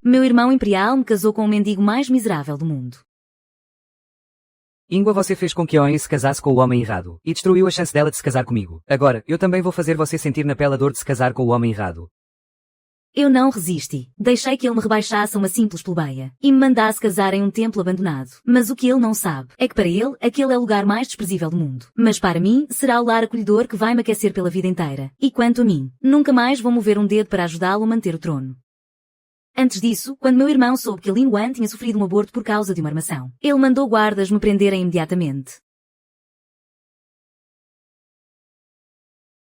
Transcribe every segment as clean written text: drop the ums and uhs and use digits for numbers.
Meu irmão imperial me casou com o mendigo mais miserável do mundo. Ingua, você fez com que Owen se casasse com o homem errado, e destruiu a chance dela de se casar comigo. Agora, eu também vou fazer você sentir na pele a dor de se casar com o homem errado. Eu não resisti. Deixei que ele me rebaixasse a uma simples plebeia e me mandasse casar em um templo abandonado. Mas o que ele não sabe é que para ele, aquele é o lugar mais desprezível do mundo. Mas para mim, será o lar acolhedor que vai me aquecer pela vida inteira. E quanto a mim, nunca mais vou mover um dedo para ajudá-lo a manter o trono. Antes disso, quando meu irmão soube que Lin Wan tinha sofrido um aborto por causa de uma armação, ele mandou guardas me prenderem imediatamente.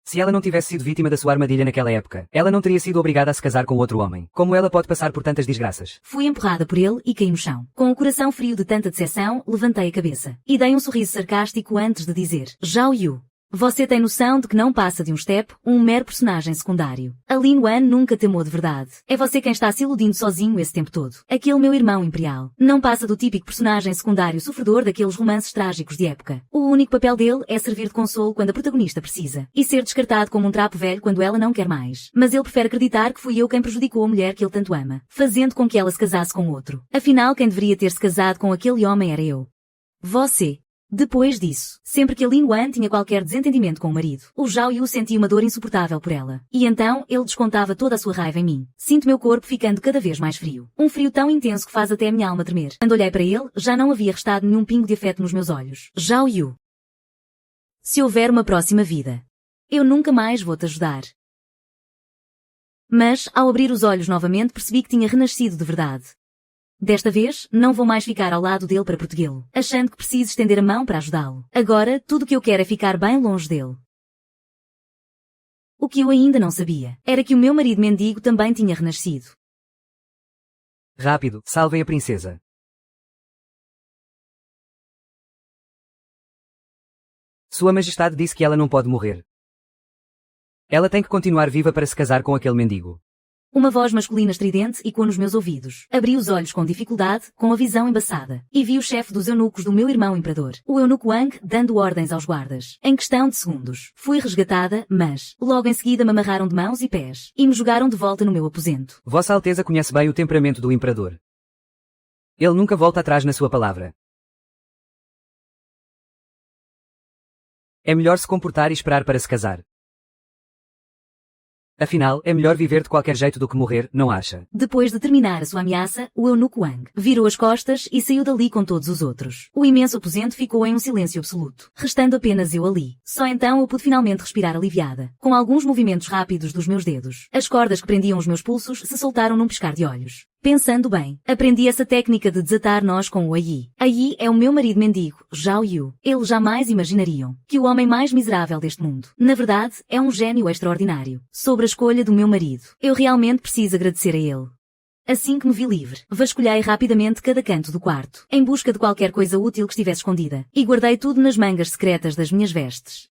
Se ela não tivesse sido vítima da sua armadilha naquela época, ela não teria sido obrigada a se casar com outro homem. Como ela pode passar por tantas desgraças? Fui empurrada por ele e caí no chão. Com o coração frio de tanta decepção, levantei a cabeça e dei um sorriso sarcástico antes de dizer: Zhao Yu, você tem noção de que não passa de um step, um mero personagem secundário. A Lin Wan nunca te amou de verdade. É você quem está se iludindo sozinho esse tempo todo. Aquele meu irmão imperial não passa do típico personagem secundário sofredor daqueles romances trágicos de época. O único papel dele é servir de consolo quando a protagonista precisa e ser descartado como um trapo velho quando ela não quer mais. Mas ele prefere acreditar que fui eu quem prejudicou a mulher que ele tanto ama, fazendo com que ela se casasse com outro. Afinal, quem deveria ter se casado com aquele homem era eu. Você. Depois disso, sempre que a Lin Wan tinha qualquer desentendimento com o marido, o Zhao Yu sentia uma dor insuportável por ela. E então, ele descontava toda a sua raiva em mim. Sinto meu corpo ficando cada vez mais frio. Um frio tão intenso que faz até a minha alma tremer. Quando olhei para ele, já não havia restado nenhum pingo de afeto nos meus olhos. Zhao Yu. Se houver uma próxima vida, eu nunca mais vou te ajudar. Mas, ao abrir os olhos novamente, percebi que tinha renascido de verdade. Desta vez, não vou mais ficar ao lado dele para protegê-lo, achando que preciso estender a mão para ajudá-lo. Agora, tudo o que eu quero é ficar bem longe dele. O que eu ainda não sabia era que o meu marido mendigo também tinha renascido. Rápido, salvem a princesa. Sua Majestade disse que ela não pode morrer. Ela tem que continuar viva para se casar com aquele mendigo. Uma voz masculina estridente ecoou nos meus ouvidos. Abri os olhos com dificuldade, com a visão embaçada, e vi o chefe dos eunucos do meu irmão imperador, o eunuco Wang, dando ordens aos guardas. Em questão de segundos, fui resgatada, mas, logo em seguida me amarraram de mãos e pés, e me jogaram de volta no meu aposento. Vossa Alteza conhece bem o temperamento do imperador. Ele nunca volta atrás na sua palavra. É melhor se comportar e esperar para se casar. Afinal, é melhor viver de qualquer jeito do que morrer, não acha? Depois de terminar a sua ameaça, o eunuco Wang virou as costas e saiu dali com todos os outros. O imenso aposento ficou em um silêncio absoluto, restando apenas eu ali. Só então eu pude finalmente respirar aliviada. Com alguns movimentos rápidos dos meus dedos, as cordas que prendiam os meus pulsos se soltaram num piscar de olhos. Pensando bem, aprendi essa técnica de desatar nós com o Ai. Ai é o meu marido mendigo, Zhao Yu. Eles jamais imaginariam que o homem mais miserável deste mundo, na verdade, é um gênio extraordinário. Sobre a escolha do meu marido, eu realmente preciso agradecer a ele. Assim que me vi livre, vasculhei rapidamente cada canto do quarto, em busca de qualquer coisa útil que estivesse escondida, e guardei tudo nas mangas secretas das minhas vestes.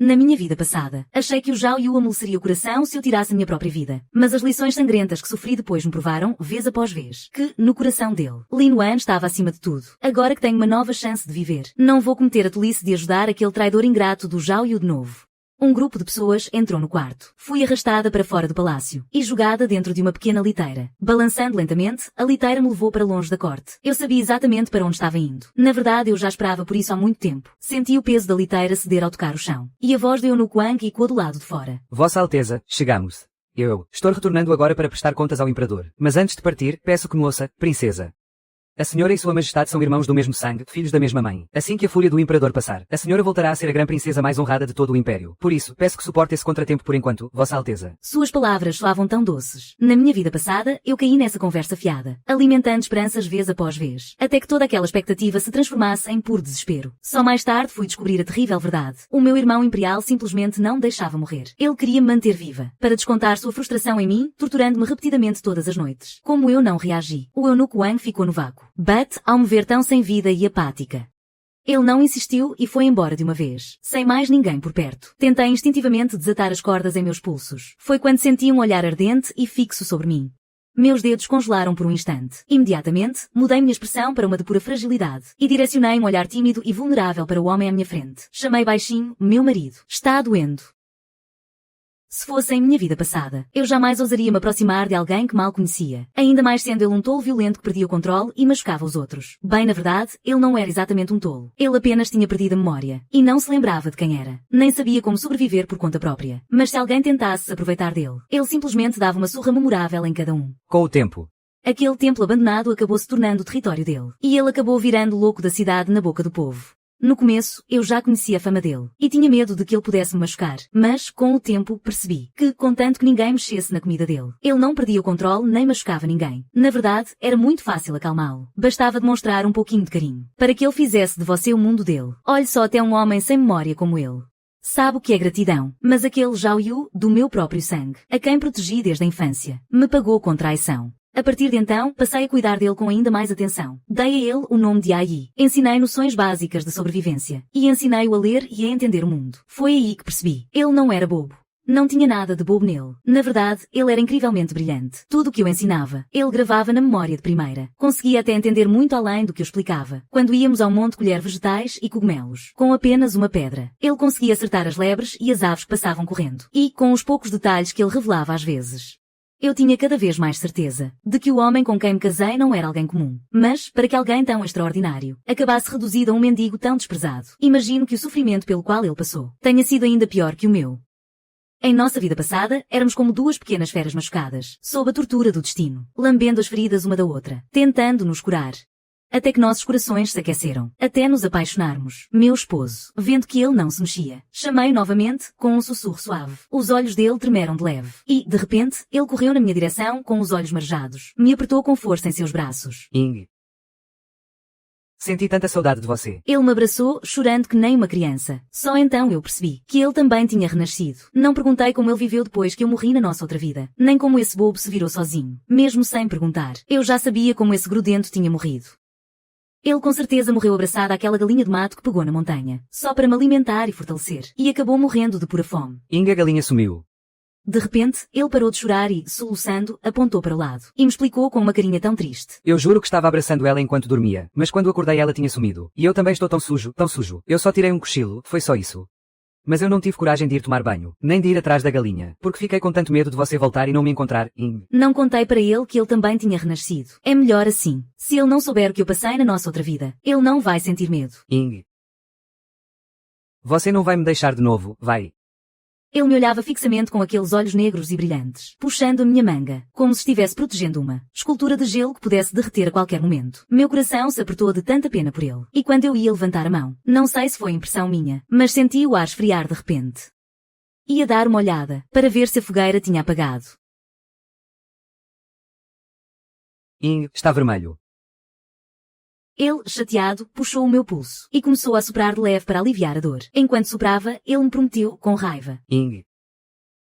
Na minha vida passada, achei que o Zhao Yu amoleceria o coração se eu tirasse a minha própria vida. Mas as lições sangrentas que sofri depois me provaram, vez após vez, que, no coração dele, Lin Wan estava acima de tudo. Agora que tenho uma nova chance de viver, não vou cometer a tolice de ajudar aquele traidor ingrato do Zhao Yu de novo. Um grupo de pessoas entrou no quarto. Fui arrastada para fora do palácio e jogada dentro de uma pequena liteira. Balançando lentamente, a liteira me levou para longe da corte. Eu sabia exatamente para onde estava indo. Na verdade, eu já esperava por isso há muito tempo. Senti o peso da liteira ceder ao tocar o chão. E a voz de eunuco Wang ecoou do lado de fora. Vossa Alteza, chegamos. Eu estou retornando agora para prestar contas ao imperador. Mas antes de partir, peço que me ouça, princesa. A senhora e sua majestade são irmãos do mesmo sangue, filhos da mesma mãe. Assim que a fúria do imperador passar, a senhora voltará a ser a grande princesa mais honrada de todo o império. Por isso, peço que suporte esse contratempo por enquanto, Vossa Alteza. Suas palavras soavam tão doces. Na minha vida passada, eu caí nessa conversa fiada, alimentando esperanças vez após vez, até que toda aquela expectativa se transformasse em puro desespero. Só mais tarde fui descobrir a terrível verdade. O meu irmão imperial simplesmente não me deixava morrer. Ele queria me manter viva, para descontar sua frustração em mim, torturando-me repetidamente todas as noites. Como eu não reagi, o eunuco Wang ficou no vácuo. But, ao me ver tão sem vida e apática, ele não insistiu e foi embora de uma vez, sem mais ninguém por perto. Tentei instintivamente desatar as cordas em meus pulsos. Foi quando senti um olhar ardente e fixo sobre mim. Meus dedos congelaram por um instante. Imediatamente, mudei minha expressão para uma de pura fragilidade e direcionei um olhar tímido e vulnerável para o homem à minha frente. Chamei baixinho, meu marido. Está doendo. Se fosse em minha vida passada, eu jamais ousaria me aproximar de alguém que mal conhecia. Ainda mais sendo ele um tolo violento que perdia o controle e machucava os outros. Bem, na verdade, ele não era exatamente um tolo. Ele apenas tinha perdido a memória. E não se lembrava de quem era. Nem sabia como sobreviver por conta própria. Mas se alguém tentasse se aproveitar dele, ele simplesmente dava uma surra memorável em cada um. Com o tempo, Aquele templo abandonado acabou se tornando o território dele. E ele acabou virando o louco da cidade na boca do povo. No começo, eu já conhecia a fama dele, e tinha medo de que ele pudesse me machucar, mas, com o tempo, percebi que, contanto que ninguém mexesse na comida dele, ele não perdia o controle nem machucava ninguém. Na verdade, era muito fácil acalmá-lo. Bastava demonstrar um pouquinho de carinho, para que ele fizesse de você o mundo dele. Olhe só até um homem sem memória como ele. Sabe o que é gratidão, mas aquele Zhao Yu, do meu próprio sangue, a quem protegi desde a infância, me pagou com traição. A partir de então, passei a cuidar dele com ainda mais atenção. Dei a ele o nome de Ai. Ensinei noções básicas de sobrevivência. E ensinei-o a ler e a entender o mundo. Foi aí que percebi. Ele não era bobo. Não tinha nada de bobo nele. Na verdade, ele era incrivelmente brilhante. Tudo o que eu ensinava, ele gravava na memória de primeira. Conseguia até entender muito além do que eu explicava. Quando íamos ao monte colher vegetais e cogumelos, com apenas uma pedra, ele conseguia acertar as lebres e as aves que passavam correndo. E, com os poucos detalhes que ele revelava às vezes, eu tinha cada vez mais certeza de que o homem com quem me casei não era alguém comum. Mas, para que alguém tão extraordinário acabasse reduzido a um mendigo tão desprezado, imagino que o sofrimento pelo qual ele passou tenha sido ainda pior que o meu. Em nossa vida passada, éramos como duas pequenas feras machucadas, sob a tortura do destino, lambendo as feridas uma da outra, tentando nos curar. Até que nossos corações se aqueceram, até nos apaixonarmos. Meu esposo, vendo que ele não se mexia, chamei novamente, com um sussurro suave. Os olhos dele tremeram de leve. E, de repente, ele correu na minha direção com os olhos marejados. Me apertou com força em seus braços. Ying. Senti tanta saudade de você. Ele me abraçou, chorando que nem uma criança. Só então eu percebi que ele também tinha renascido. Não perguntei como ele viveu depois que eu morri na nossa outra vida. Nem como esse bobo se virou sozinho. Mesmo sem perguntar. Eu já sabia como esse grudento tinha morrido. Ele com certeza morreu abraçado àquela galinha de mato que pegou na montanha, só para me alimentar e fortalecer, e acabou morrendo de pura fome. Ying, a galinha sumiu. De repente, ele parou de chorar e, soluçando, apontou para o lado, e me explicou com uma carinha tão triste. Eu juro que estava abraçando ela enquanto dormia, mas quando acordei ela tinha sumido. E eu também estou tão sujo, tão sujo. Eu só tirei um cochilo, foi só isso. Mas eu não tive coragem de ir tomar banho, nem de ir atrás da galinha, porque fiquei com tanto medo de você voltar e não me encontrar, Ying. Não contei para ele que ele também tinha renascido. É melhor assim. Se ele não souber o que eu passei na nossa outra vida, ele não vai sentir medo. Ying. Você não vai me deixar de novo, vai? Ele me olhava fixamente com aqueles olhos negros e brilhantes, puxando a minha manga, como se estivesse protegendo uma escultura de gelo que pudesse derreter a qualquer momento. Meu coração se apertou de tanta pena por ele. E quando eu ia levantar a mão, não sei se foi impressão minha, mas senti o ar esfriar de repente. Ia dar uma olhada, para ver se a fogueira tinha apagado. Ying, está vermelho. Ele, chateado, puxou o meu pulso e começou a soprar de leve para aliviar a dor. Enquanto soprava, ele me prometeu, com raiva: Ying.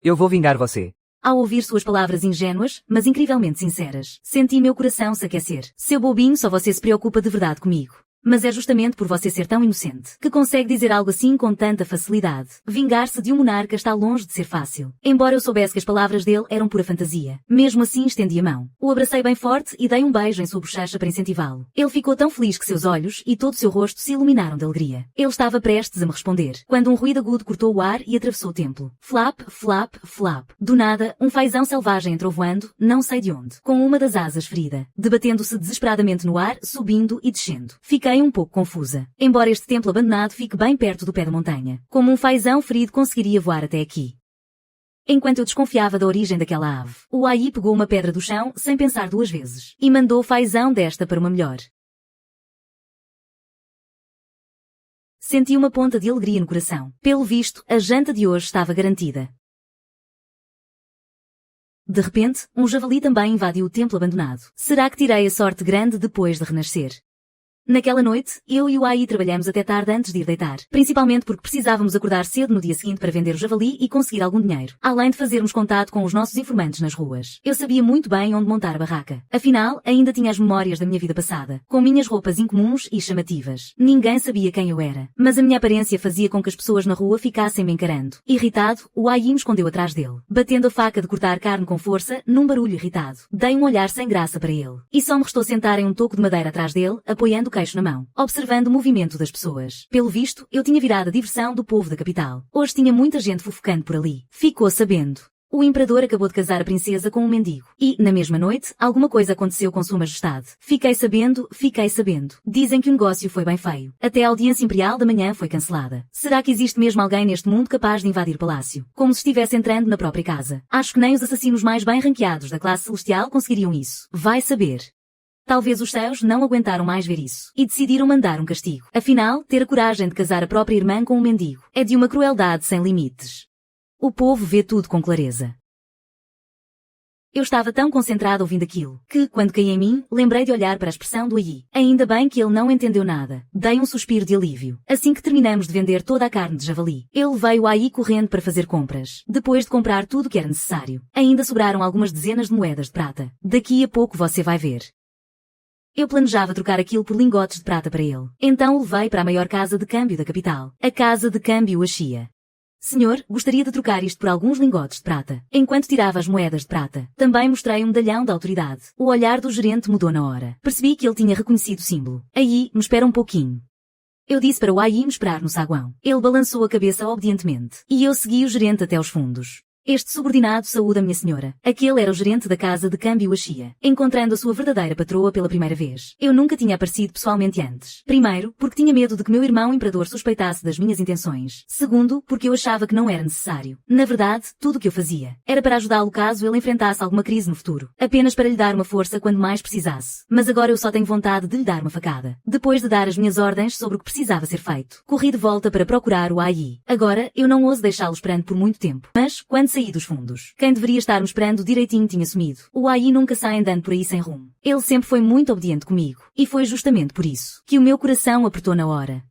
Eu vou vingar você. Ao ouvir suas palavras ingênuas, mas incrivelmente sinceras, senti meu coração se aquecer. Seu bobinho, só você se preocupa de verdade comigo. Mas é justamente por você ser tão inocente que consegue dizer algo assim com tanta facilidade. Vingar-se de um monarca está longe de ser fácil. Embora eu soubesse que as palavras dele eram pura fantasia, mesmo assim estendi a mão. O abracei bem forte e dei um beijo em sua bochecha para incentivá-lo. Ele ficou tão feliz que seus olhos e todo o seu rosto se iluminaram de alegria. Ele estava prestes a me responder, quando um ruído agudo cortou o ar e atravessou o templo. Flap, flap, flap. Do nada, um fazão selvagem entrou voando, não sei de onde, com uma das asas ferida, debatendo-se desesperadamente no ar, subindo e descendo. Fiquei um pouco confusa. Embora este templo abandonado fique bem perto do pé da montanha, como um fazão ferido conseguiria voar até aqui? Enquanto eu desconfiava da origem daquela ave, o Ai pegou uma pedra do chão sem pensar duas vezes e mandou o fazão desta para uma melhor. Senti uma ponta de alegria no coração. Pelo visto, a janta de hoje estava garantida. De repente, um javali também invadiu o templo abandonado. Será que tirei a sorte grande depois de renascer? Naquela noite, eu e o Ai trabalhamos até tarde antes de ir deitar, principalmente porque precisávamos acordar cedo no dia seguinte para vender o javali e conseguir algum dinheiro, além de fazermos contato com os nossos informantes nas ruas. Eu sabia muito bem onde montar a barraca. Afinal, ainda tinha as memórias da minha vida passada, com minhas roupas incomuns e chamativas. Ninguém sabia quem eu era, mas a minha aparência fazia com que as pessoas na rua ficassem me encarando. Irritado, o Ai me escondeu atrás dele, batendo a faca de cortar carne com força, num barulho irritado. Dei um olhar sem graça para ele, e só me restou sentar em um toco de madeira atrás dele, apoiando o queixo na mão, observando o movimento das pessoas. Pelo visto, eu tinha virado a diversão do povo da capital. Hoje tinha muita gente fofocando por ali. Ficou sabendo. O imperador acabou de casar a princesa com um mendigo. E, na mesma noite, alguma coisa aconteceu com Sua Majestade. Fiquei sabendo. Dizem que o negócio foi bem feio. Até a audiência imperial da manhã foi cancelada. Será que existe mesmo alguém neste mundo capaz de invadir o palácio? Como se estivesse entrando na própria casa. Acho que nem os assassinos mais bem ranqueados da classe celestial conseguiriam isso. Vai saber. Talvez os céus não aguentaram mais ver isso. E decidiram mandar um castigo. Afinal, ter a coragem de casar a própria irmã com um mendigo é de uma crueldade sem limites. O povo vê tudo com clareza. Eu estava tão concentrado ouvindo aquilo, que, quando caí em mim, lembrei de olhar para a expressão do Ayi. Ainda bem que ele não entendeu nada. Dei um suspiro de alívio. Assim que terminamos de vender toda a carne de javali, ele veio o Ayi correndo para fazer compras. Depois de comprar tudo o que era necessário, ainda sobraram algumas dezenas de moedas de prata. Daqui a pouco você vai ver. Eu planejava trocar aquilo por lingotes de prata para ele. Então o levei para a maior casa de câmbio da capital. A casa de câmbio Ashia. Senhor, gostaria de trocar isto por alguns lingotes de prata. Enquanto tirava as moedas de prata, também mostrei um medalhão da autoridade. O olhar do gerente mudou na hora. Percebi que ele tinha reconhecido o símbolo. Aí, me espera um pouquinho. Eu disse para o Ayi me esperar no saguão. Ele balançou a cabeça obedientemente. E eu segui o gerente até os fundos. Este subordinado saúda minha senhora. Aquele era o gerente da casa de câmbio Ashia, encontrando a sua verdadeira patroa pela primeira vez. Eu nunca tinha aparecido pessoalmente antes. Primeiro, porque tinha medo de que meu irmão imperador suspeitasse das minhas intenções. Segundo, porque eu achava que não era necessário. Na verdade, tudo o que eu fazia era para ajudá-lo caso ele enfrentasse alguma crise no futuro. Apenas para lhe dar uma força quando mais precisasse. Mas agora eu só tenho vontade de lhe dar uma facada. Depois de dar as minhas ordens sobre o que precisava ser feito, corri de volta para procurar o Ayi. Agora, eu não ouso deixá-lo esperando por muito tempo. Mas, quando saí dos fundos, quem deveria estar me esperando direitinho tinha sumido. O Ayi nunca sai andando por aí sem rumo. Ele sempre foi muito obediente comigo. E foi justamente por isso que o meu coração apertou na hora.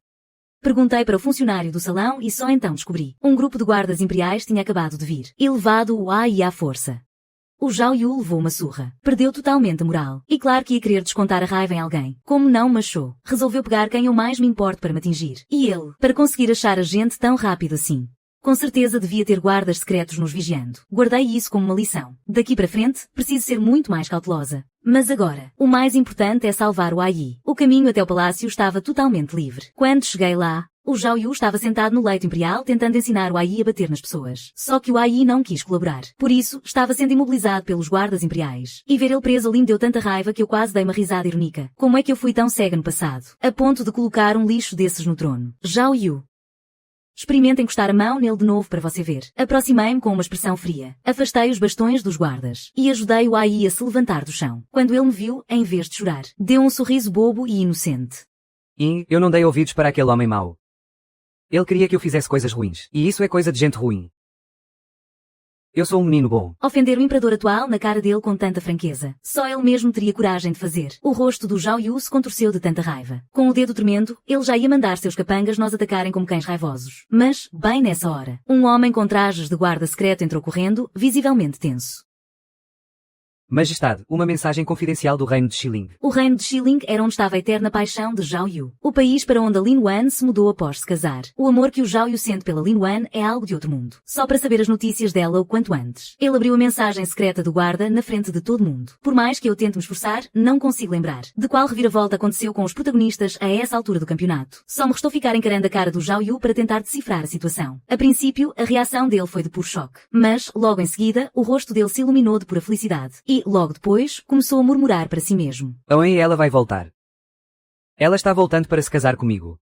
Perguntei para o funcionário do salão e só então descobri. Um grupo de guardas imperiais tinha acabado de vir e levado o Ayi à força. O Zhao Yu levou uma surra. Perdeu totalmente a moral. E claro que ia querer descontar a raiva em alguém. Como não me achou, resolveu pegar quem eu mais me importo para me atingir. E ele, para conseguir achar a gente tão rápido assim. Com certeza devia ter guardas secretos nos vigiando. Guardei isso como uma lição. Daqui para frente, preciso ser muito mais cautelosa. Mas agora, o mais importante é salvar o Ayi. O caminho até o palácio estava totalmente livre. Quando cheguei lá, o Zhao Yu estava sentado no leito imperial tentando ensinar o Ayi a bater nas pessoas. Só que o Ayi não quis colaborar. Por isso, estava sendo imobilizado pelos guardas imperiais. E ver ele preso ali me deu tanta raiva que eu quase dei uma risada irónica. Como é que eu fui tão cega no passado? A ponto de colocar um lixo desses no trono. Zhao Yu. Experimenta encostar a mão nele de novo para você ver. Aproximei-me com uma expressão fria. Afastei os bastões dos guardas. E ajudei o Ayi a se levantar do chão. Quando ele me viu, em vez de chorar, deu um sorriso bobo e inocente. E eu não dei ouvidos para aquele homem mau. Ele queria que eu fizesse coisas ruins. E isso é coisa de gente ruim. Eu sou um menino bom. Ofender o imperador atual na cara dele com tanta franqueza. Só ele mesmo teria coragem de fazer. O rosto do Zhao Yu se contorceu de tanta raiva. Com o dedo tremendo, ele já ia mandar seus capangas nós atacarem como cães raivosos. Mas, bem nessa hora, um homem com trajes de guarda secreto entrou correndo, visivelmente tenso. Majestade, uma mensagem confidencial do reino de Xiling. O reino de Xiling era onde estava a eterna paixão de Zhao Yu. O país para onde a Lin Wan se mudou após se casar. O amor que o Zhao Yu sente pela Lin Wan é algo de outro mundo. Só para saber as notícias dela o quanto antes. Ele abriu a mensagem secreta do guarda na frente de todo mundo. Por mais que eu tente me esforçar, não consigo lembrar de qual reviravolta aconteceu com os protagonistas a essa altura do campeonato. Só me restou ficar encarando a cara do Zhao Yu para tentar decifrar a situação. A princípio, a reação dele foi de puro choque. Mas, logo em seguida, o rosto dele se iluminou de pura felicidade. E, logo depois, começou a murmurar para si mesmo. Aonde ela vai voltar? Ela está voltando para se casar comigo.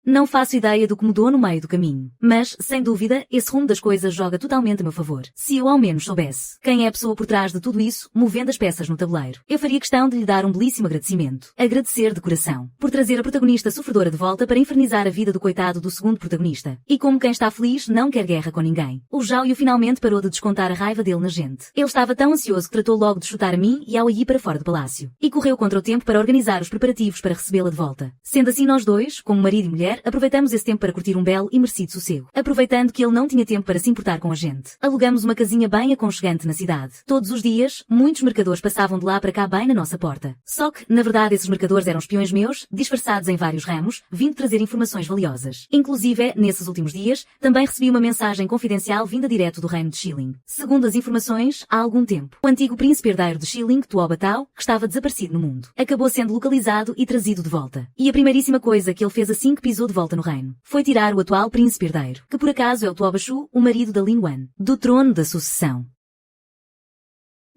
Não faço ideia do que mudou no meio do caminho. Mas, sem dúvida, esse rumo das coisas joga totalmente a meu favor. Se eu ao menos soubesse quem é a pessoa por trás de tudo isso, movendo as peças no tabuleiro, eu faria questão de lhe dar um belíssimo agradecimento. Agradecer de coração. Por trazer a protagonista sofredora de volta para infernizar a vida do coitado do segundo protagonista. E como quem está feliz não quer guerra com ninguém. O Zhao Yu finalmente parou de descontar a raiva dele na gente. Ele estava tão ansioso que tratou logo de chutar a mim e ao Ayi para fora do palácio. E correu contra o tempo para organizar os preparativos para recebê-la de volta. Sendo assim nós dois, como marido e mulher, calhar, aproveitamos esse tempo para curtir um belo e merecido sossego. Aproveitando que ele não tinha tempo para se importar com a gente. Alugamos uma casinha bem aconchegante na cidade. Todos os dias, muitos mercadores passavam de lá para cá bem na nossa porta. Só que, na verdade, esses mercadores eram espiões meus, disfarçados em vários ramos, vindo trazer informações valiosas. Inclusive, nesses últimos dias, também recebi uma mensagem confidencial vinda direto do reino de Shilling. Segundo as informações, há algum tempo, o antigo príncipe herdeiro de Shilling, Tuoba Tau, que estava desaparecido no mundo, acabou sendo localizado e trazido de volta. E a primeiríssima coisa que ele fez assim que pisou de volta no reino, foi tirar o atual príncipe herdeiro, que por acaso é o Tuoba Shu, o marido da Lin Wan, do trono da sucessão.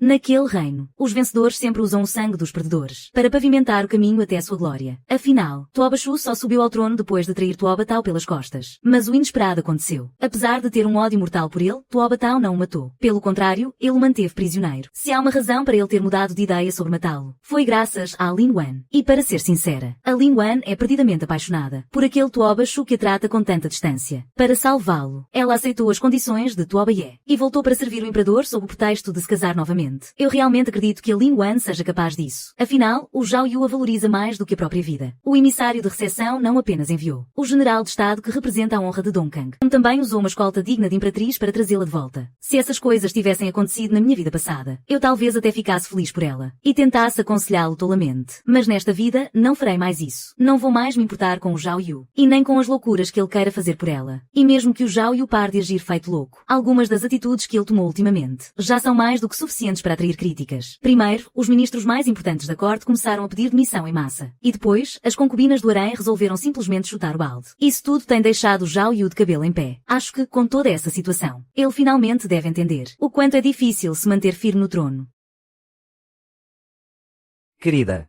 Naquele reino, os vencedores sempre usam o sangue dos perdedores para pavimentar o caminho até a sua glória. Afinal, Tuoba Shu só subiu ao trono depois de trair Tuoba Tau pelas costas. Mas o inesperado aconteceu. Apesar de ter um ódio mortal por ele, Tuoba Tau não o matou. Pelo contrário, ele o manteve prisioneiro. Se há uma razão para ele ter mudado de ideia sobre matá-lo, foi graças à Lin Wan. E para ser sincera, a Lin Wan é perdidamente apaixonada por aquele Tuoba Shu que a trata com tanta distância. Para salvá-lo, ela aceitou as condições de Tuoba Ye e voltou para servir o imperador sob o pretexto de se casar novamente. Eu realmente acredito que a Lin Wan seja capaz disso. Afinal, o Zhao Yu a valoriza mais do que a própria vida. O emissário de recepção não apenas enviou o general de Estado que representa a honra de Dongkang, como também usou uma escolta digna de imperatriz para trazê-la de volta. Se essas coisas tivessem acontecido na minha vida passada, eu talvez até ficasse feliz por ela e tentasse aconselhá-lo tolamente. Mas nesta vida, não farei mais isso. Não vou mais me importar com o Zhao Yu e nem com as loucuras que ele queira fazer por ela. E mesmo que o Zhao Yu pare de agir feito louco, algumas das atitudes que ele tomou ultimamente já são mais do que suficientes para atrair críticas. Primeiro, os ministros mais importantes da corte começaram a pedir demissão em massa. E depois, as concubinas do harém resolveram simplesmente chutar o balde. Isso tudo tem deixado o Zhao Yu de cabelo em pé. Acho que, com toda essa situação, ele finalmente deve entender o quanto é difícil se manter firme no trono. Querida,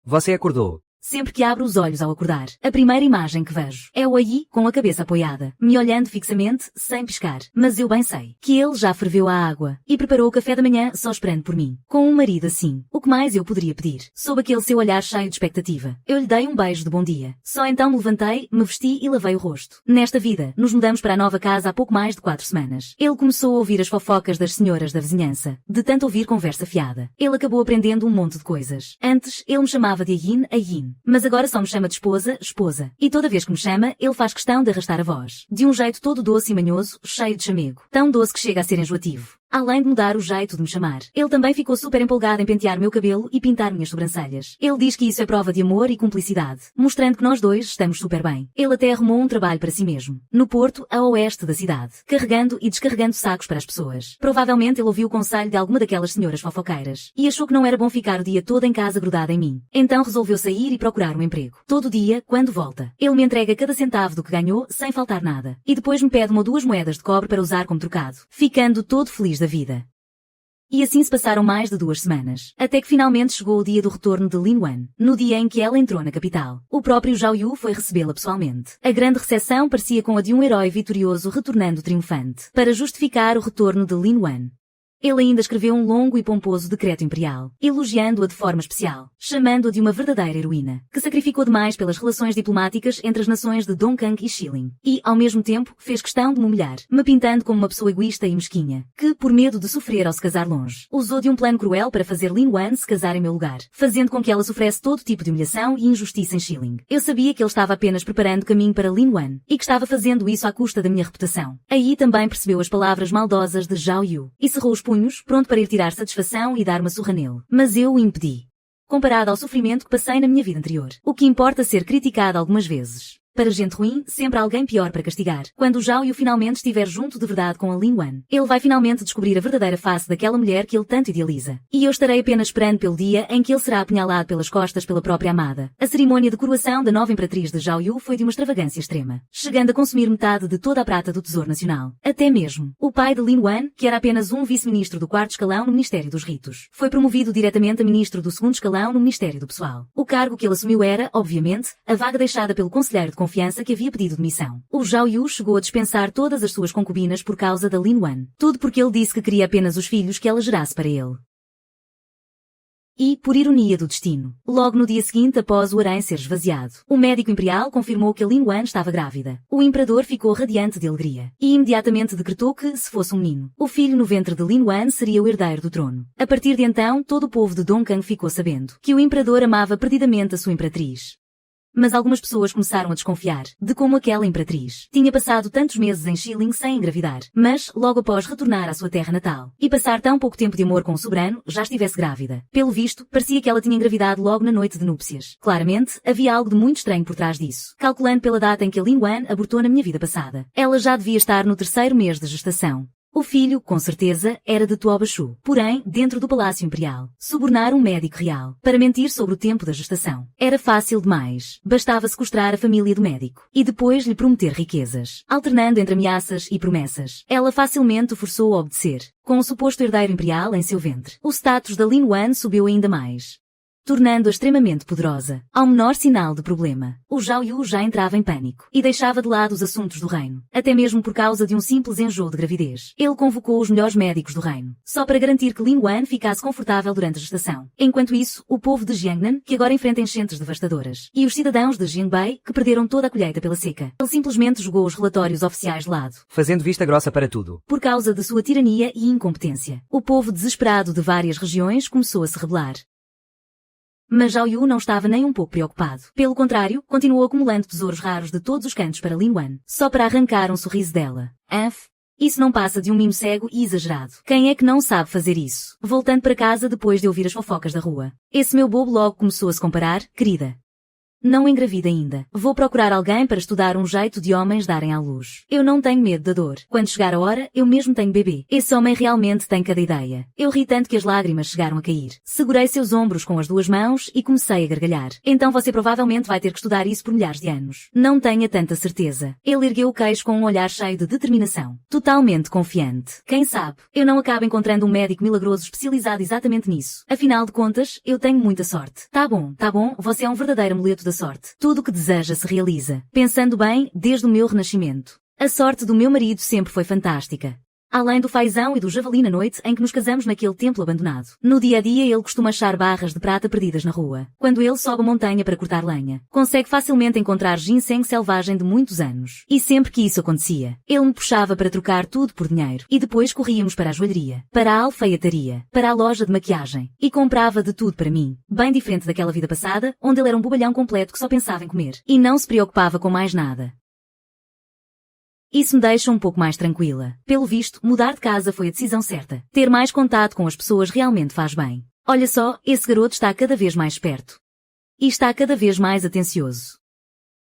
você acordou. Sempre que abro os olhos ao acordar, a primeira imagem que vejo é o Ai com a cabeça apoiada, me olhando fixamente, sem piscar. Mas eu bem sei que ele já ferveu a água e preparou o café da manhã só esperando por mim. Com um marido assim, o que mais eu poderia pedir? Sob aquele seu olhar cheio de expectativa, eu lhe dei um beijo de bom dia. Só então me levantei, me vesti e lavei o rosto. Nesta vida, nos mudamos para a nova casa há pouco mais de 4 semanas. Ele começou a ouvir as fofocas das senhoras da vizinhança, de tanto ouvir conversa fiada. Ele acabou aprendendo um monte de coisas. Antes, ele me chamava de Ayin, mas agora só me chama de esposa, esposa. E toda vez que me chama, ele faz questão de arrastar a voz. De um jeito todo doce e manhoso, cheio de chamego. Tão doce que chega a ser enjoativo. Além de mudar o jeito de me chamar, ele também ficou super empolgado em pentear meu cabelo e pintar minhas sobrancelhas. Ele diz que isso é prova de amor e cumplicidade, mostrando que nós dois estamos super bem. Ele até arrumou um trabalho para si mesmo, no Porto, a oeste da cidade, carregando e descarregando sacos para as pessoas. Provavelmente ele ouviu o conselho de alguma daquelas senhoras fofoqueiras e achou que não era bom ficar o dia todo em casa grudada em mim. Então resolveu sair e procurar um emprego. Todo dia, quando volta, ele me entrega cada centavo do que ganhou, sem faltar nada. E depois me pede 1 ou 2 moedas de cobre para usar como trocado, ficando todo feliz da vida. E assim se passaram mais de 2 semanas, até que finalmente chegou o dia do retorno de Lin Wan, no dia em que ela entrou na capital. O próprio Zhao Yu foi recebê-la pessoalmente. A grande recepção parecia com a de um herói vitorioso retornando triunfante, para justificar o retorno de Lin Wan. Ele ainda escreveu um longo e pomposo decreto imperial, elogiando-a de forma especial, chamando-a de uma verdadeira heroína, que sacrificou demais pelas relações diplomáticas entre as nações de Dongkang e Shilling, e, ao mesmo tempo, fez questão de me humilhar, me pintando como uma pessoa egoísta e mesquinha, que, por medo de sofrer ao se casar longe, usou de um plano cruel para fazer Lin Wan se casar em meu lugar, fazendo com que ela sofresse todo tipo de humilhação e injustiça em Shilling. Eu sabia que ele estava apenas preparando o caminho para Lin Wan, e que estava fazendo isso à custa da minha reputação. Aí também percebeu as palavras maldosas de Zhao Yu, e cerrou os punhos, pronto para ir tirar satisfação e dar uma surra nele. Mas eu o impedi. Comparado ao sofrimento que passei na minha vida anterior, o que importa ser criticado algumas vezes. Para gente ruim, sempre há alguém pior para castigar. Quando o Zhao Yu finalmente estiver junto de verdade com a Lin Wan, ele vai finalmente descobrir a verdadeira face daquela mulher que ele tanto idealiza. E eu estarei apenas esperando pelo dia em que ele será apunhalado pelas costas pela própria amada. A cerimônia de coroação da nova imperatriz de Zhao Yu foi de uma extravagância extrema, chegando a consumir metade de toda a prata do Tesouro Nacional. Até mesmo, o pai de Lin Wan, que era apenas um vice-ministro do 4º escalão no Ministério dos Ritos, foi promovido diretamente a ministro do 2º escalão no Ministério do Pessoal. O cargo que ele assumiu era, obviamente, a vaga deixada pelo conselheiro de confiança que havia pedido demissão. O Zhao Yu chegou a dispensar todas as suas concubinas por causa da Lin Wan. Tudo porque ele disse que queria apenas os filhos que ela gerasse para ele. E, por ironia do destino, logo no dia seguinte após o harém ser esvaziado, o médico imperial confirmou que a Lin Wan estava grávida. O imperador ficou radiante de alegria e imediatamente decretou que, se fosse um menino, o filho no ventre de Lin Wan seria o herdeiro do trono. A partir de então, todo o povo de Dongkang ficou sabendo que o imperador amava perdidamente a sua imperatriz. Mas algumas pessoas começaram a desconfiar de como aquela imperatriz tinha passado tantos meses em Schilling sem engravidar, mas, logo após retornar à sua terra natal e passar tão pouco tempo de amor com o soberano, já estivesse grávida. Pelo visto, parecia que ela tinha engravidado logo na noite de núpcias. Claramente, havia algo de muito estranho por trás disso. Calculando pela data em que a Lin Wan abortou na minha vida passada, ela já devia estar no 3º mês de gestação. O filho, com certeza, era de Tuo Bashu, porém, dentro do Palácio Imperial. Subornar um médico real, para mentir sobre o tempo da gestação. Era fácil demais. Bastava sequestrar a família do médico, e depois lhe prometer riquezas. Alternando entre ameaças e promessas, ela facilmente o forçou a obedecer. Com o suposto herdeiro imperial em seu ventre, o status da Lin Wan subiu ainda mais, tornando-a extremamente poderosa. Ao menor sinal de problema, o Zhao Yu já entrava em pânico e deixava de lado os assuntos do reino, até mesmo por causa de um simples enjoo de gravidez. Ele convocou os melhores médicos do reino, só para garantir que Lin Wan ficasse confortável durante a gestação. Enquanto isso, o povo de Jiangnan, que agora enfrenta enchentes devastadoras, e os cidadãos de Jinbei, que perderam toda a colheita pela seca. Ele simplesmente jogou os relatórios oficiais de lado, fazendo vista grossa para tudo. Por causa de sua tirania e incompetência, o povo desesperado de várias regiões começou a se rebelar. Mas Zhao Yu não estava nem um pouco preocupado. Pelo contrário, continuou acumulando tesouros raros de todos os cantos para Lin Wan, só para arrancar um sorriso dela. Isso não passa de um mimo cego e exagerado. Quem é que não sabe fazer isso? Voltando para casa depois de ouvir as fofocas da rua, esse meu bobo logo começou a se comparar. Querida, não engravida ainda. Vou procurar alguém para estudar um jeito de homens darem à luz. Eu não tenho medo da dor. Quando chegar a hora, eu mesmo tenho bebê. Esse homem realmente tem cada ideia. Eu ri tanto que as lágrimas chegaram a cair. Segurei seus ombros com as 2 mãos e comecei a gargalhar. Então você provavelmente vai ter que estudar isso por milhares de anos. Não tenha tanta certeza. Ele ergueu o queixo com um olhar cheio de determinação. Totalmente confiante. Quem sabe, eu não acabo encontrando um médico milagroso especializado exatamente nisso. Afinal de contas, eu tenho muita sorte. Tá bom, você é um verdadeiro amuleto da sorte. Tudo o que deseja se realiza. Pensando bem, desde o meu renascimento, a sorte do meu marido sempre foi fantástica. Além do fazão e do javali na noite em que nos casamos naquele templo abandonado. No dia a dia ele costuma achar barras de prata perdidas na rua. Quando ele sobe a montanha para cortar lenha, consegue facilmente encontrar ginseng selvagem de muitos anos. E sempre que isso acontecia, ele me puxava para trocar tudo por dinheiro. E depois corríamos para a joalheria, para a alfaiataria, para a loja de maquiagem. E comprava de tudo para mim. Bem diferente daquela vida passada, onde ele era um bobalhão completo que só pensava em comer. E não se preocupava com mais nada. Isso me deixa um pouco mais tranquila. Pelo visto, mudar de casa foi a decisão certa. Ter mais contato com as pessoas realmente faz bem. Olha só, esse garoto está cada vez mais esperto. E está cada vez mais atencioso.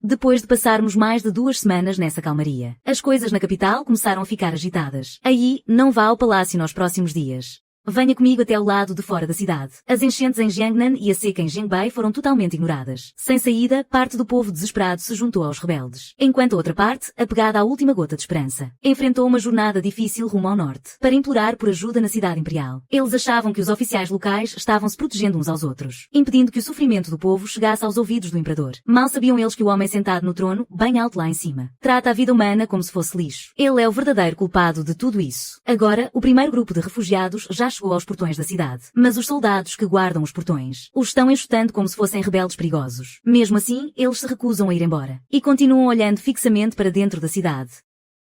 Depois de passarmos mais de 2 semanas nessa calmaria, as coisas na capital começaram a ficar agitadas. Aí, não vá ao palácio nos próximos dias. Venha comigo até o lado de fora da cidade. As enchentes em Jiangnan e a seca em Jinbei foram totalmente ignoradas. Sem saída, parte do povo desesperado se juntou aos rebeldes. Enquanto a outra parte, apegada à última gota de esperança, enfrentou uma jornada difícil rumo ao norte, para implorar por ajuda na cidade imperial. Eles achavam que os oficiais locais estavam se protegendo uns aos outros, impedindo que o sofrimento do povo chegasse aos ouvidos do imperador. Mal sabiam eles que o homem sentado no trono, bem alto lá em cima, trata a vida humana como se fosse lixo. Ele é o verdadeiro culpado de tudo isso. Agora, o primeiro grupo de refugiados já chegou aos portões da cidade. Mas os soldados que guardam os portões os estão enxotando como se fossem rebeldes perigosos. Mesmo assim, eles se recusam a ir embora e continuam olhando fixamente para dentro da cidade.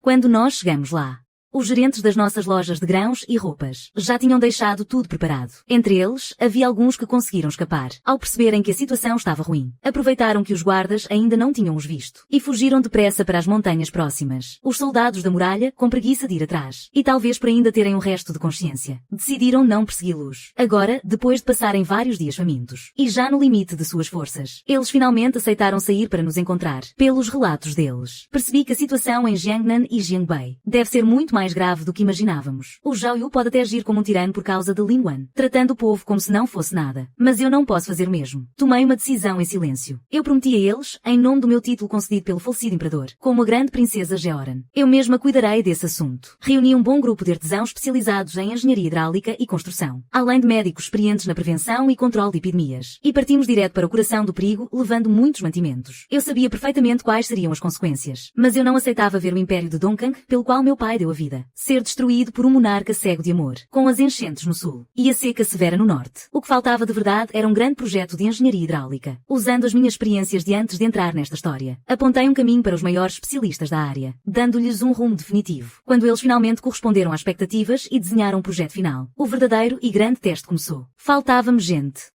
Quando nós chegamos lá, os gerentes das nossas lojas de grãos e roupas já tinham deixado tudo preparado. Entre eles, havia alguns que conseguiram escapar. Ao perceberem que a situação estava ruim, aproveitaram que os guardas ainda não tinham os visto e fugiram depressa para as montanhas próximas. Os soldados da muralha, com preguiça de ir atrás, e talvez por ainda terem um resto de consciência, decidiram não persegui-los. Agora, depois de passarem vários dias famintos, e já no limite de suas forças, eles finalmente aceitaram sair para nos encontrar. Pelos relatos deles, percebi que a situação em Jiangnan e Jinbei deve ser muito mais grave do que imaginávamos. O Zhao Yu pode até agir como um tirano por causa de Lin Wan, tratando o povo como se não fosse nada. Mas eu não posso fazer o mesmo. Tomei uma decisão em silêncio. Eu prometi a eles, em nome do meu título concedido pelo falecido imperador, como a grande princesa Jeoran, eu mesma cuidarei desse assunto. Reuni um bom grupo de artesãos especializados em engenharia hidráulica e construção, além de médicos experientes na prevenção e controle de epidemias. E partimos direto para o coração do perigo, levando muitos mantimentos. Eu sabia perfeitamente quais seriam as consequências, mas eu não aceitava ver o império de Dongkang, pelo qual meu pai deu a vida, ser destruído por um monarca cego de amor, com as enchentes no sul e a seca severa no norte. O que faltava de verdade era um grande projeto de engenharia hidráulica. Usando as minhas experiências de antes de entrar nesta história, apontei um caminho para os maiores especialistas da área, dando-lhes um rumo definitivo. Quando eles finalmente corresponderam às expectativas e desenharam um projeto final, o verdadeiro e grande teste começou. Faltava-me gente.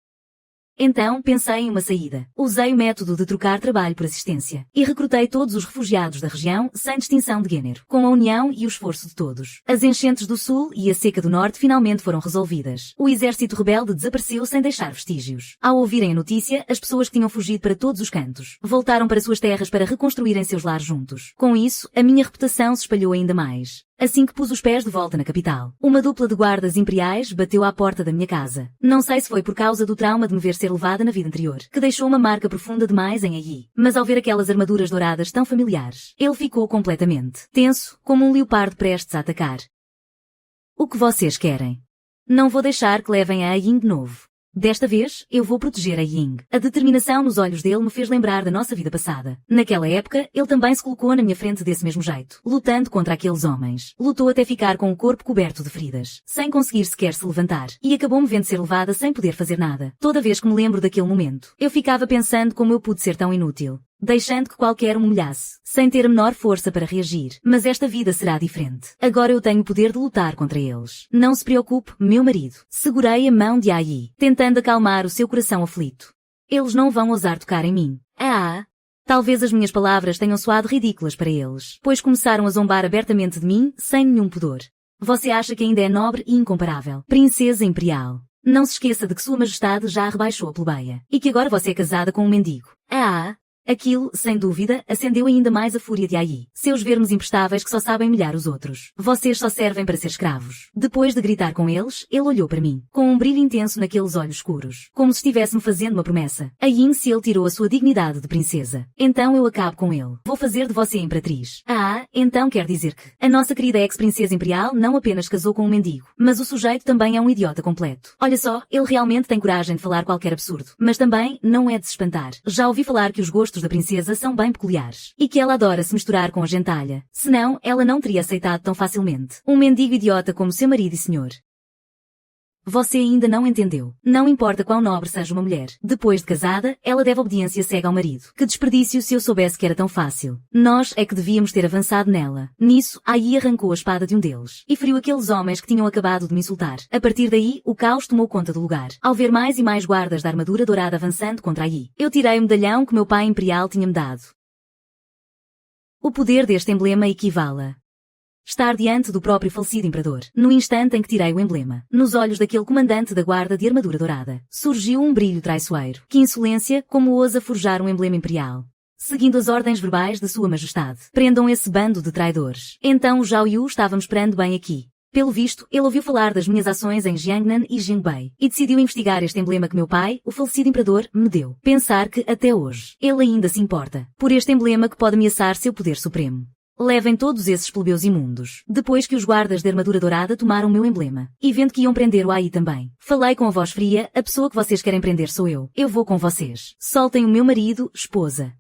Então pensei em uma saída. Usei o método de trocar trabalho por assistência e recrutei todos os refugiados da região sem distinção de género, com a união e o esforço de todos. As enchentes do sul e a seca do norte finalmente foram resolvidas. O exército rebelde desapareceu sem deixar vestígios. Ao ouvirem a notícia, as pessoas que tinham fugido para todos os cantos voltaram para suas terras para reconstruírem seus lares juntos. Com isso, a minha reputação se espalhou ainda mais. Assim que pus os pés de volta na capital, uma dupla de guardas imperiais bateu à porta da minha casa. Não sei se foi por causa do trauma de me ver ser levada na vida anterior, que deixou uma marca profunda demais em Ai, mas ao ver aquelas armaduras douradas tão familiares, ele ficou completamente tenso, como um leopardo prestes a atacar. O que vocês querem? Não vou deixar que levem a Ying de novo. Desta vez, eu vou proteger a Ying. A determinação nos olhos dele me fez lembrar da nossa vida passada. Naquela época, ele também se colocou na minha frente desse mesmo jeito, lutando contra aqueles homens. Lutou até ficar com o corpo coberto de feridas, sem conseguir sequer se levantar, e acabou-me vendo ser levada sem poder fazer nada. Toda vez que me lembro daquele momento, eu ficava pensando como eu pude ser tão inútil, deixando que qualquer me humilhasse, sem ter a menor força para reagir. Mas esta vida será diferente. Agora eu tenho o poder de lutar contra eles. Não se preocupe, meu marido. Segurei a mão de Ai, tentando acalmar o seu coração aflito. Eles não vão ousar tocar em mim. Talvez as minhas palavras tenham soado ridículas para eles, pois começaram a zombar abertamente de mim, sem nenhum pudor. Você acha que ainda é nobre e incomparável, princesa imperial. Não se esqueça de que Sua Majestade já a rebaixou a plebeia, e que agora você é casada com um mendigo. Aquilo, sem dúvida, acendeu ainda mais a fúria de Ai. Seus vermes imprestáveis que só sabem humilhar os outros. Vocês só servem para ser escravos. Depois de gritar com eles, ele olhou para mim, com um brilho intenso naqueles olhos escuros, como se estivesse-me fazendo uma promessa. Ai, se ele tirou a sua dignidade de princesa, então eu acabo com ele. Vou fazer de você imperatriz. Então quer dizer que a nossa querida ex-princesa imperial não apenas casou com um mendigo, mas o sujeito também é um idiota completo. Olha só, ele realmente tem coragem de falar qualquer absurdo, mas também não é de se espantar. Já ouvi falar que os gostos da princesa são bem peculiares, e que ela adora se misturar com a gentalha. Senão, ela não teria aceitado tão facilmente um mendigo idiota como seu marido e senhor. Você ainda não entendeu. Não importa quão nobre seja uma mulher. Depois de casada, ela deve obediência cega ao marido. Que desperdício se eu soubesse que era tão fácil. Nós é que devíamos ter avançado nela. Nisso, Ai arrancou a espada de um deles e feriu aqueles homens que tinham acabado de me insultar. A partir daí, o caos tomou conta do lugar. Ao ver mais e mais guardas da armadura dourada avançando contra Ai, eu tirei o medalhão que meu pai imperial tinha-me dado. O poder deste emblema equivale a estar diante do próprio falecido imperador. No instante em que tirei o emblema, nos olhos daquele comandante da guarda de armadura dourada, surgiu um brilho traiçoeiro. Que insolência, como ousa forjar um emblema imperial. Seguindo as ordens verbais de Sua Majestade, prendam esse bando de traidores. Então o Zhao Yu estava me esperando bem aqui. Pelo visto, ele ouviu falar das minhas ações em Jiangnan e Jingbei, e decidiu investigar este emblema que meu pai, o falecido imperador, me deu. Pensar que, até hoje, ele ainda se importa por este emblema que pode ameaçar seu poder supremo. Levem todos esses plebeus imundos. Depois que os guardas de armadura dourada tomaram o meu emblema, e vendo que iam prender o Ai também, falei com a voz fria: a pessoa que vocês querem prender sou eu. Eu vou com vocês. Soltem o meu marido, esposa.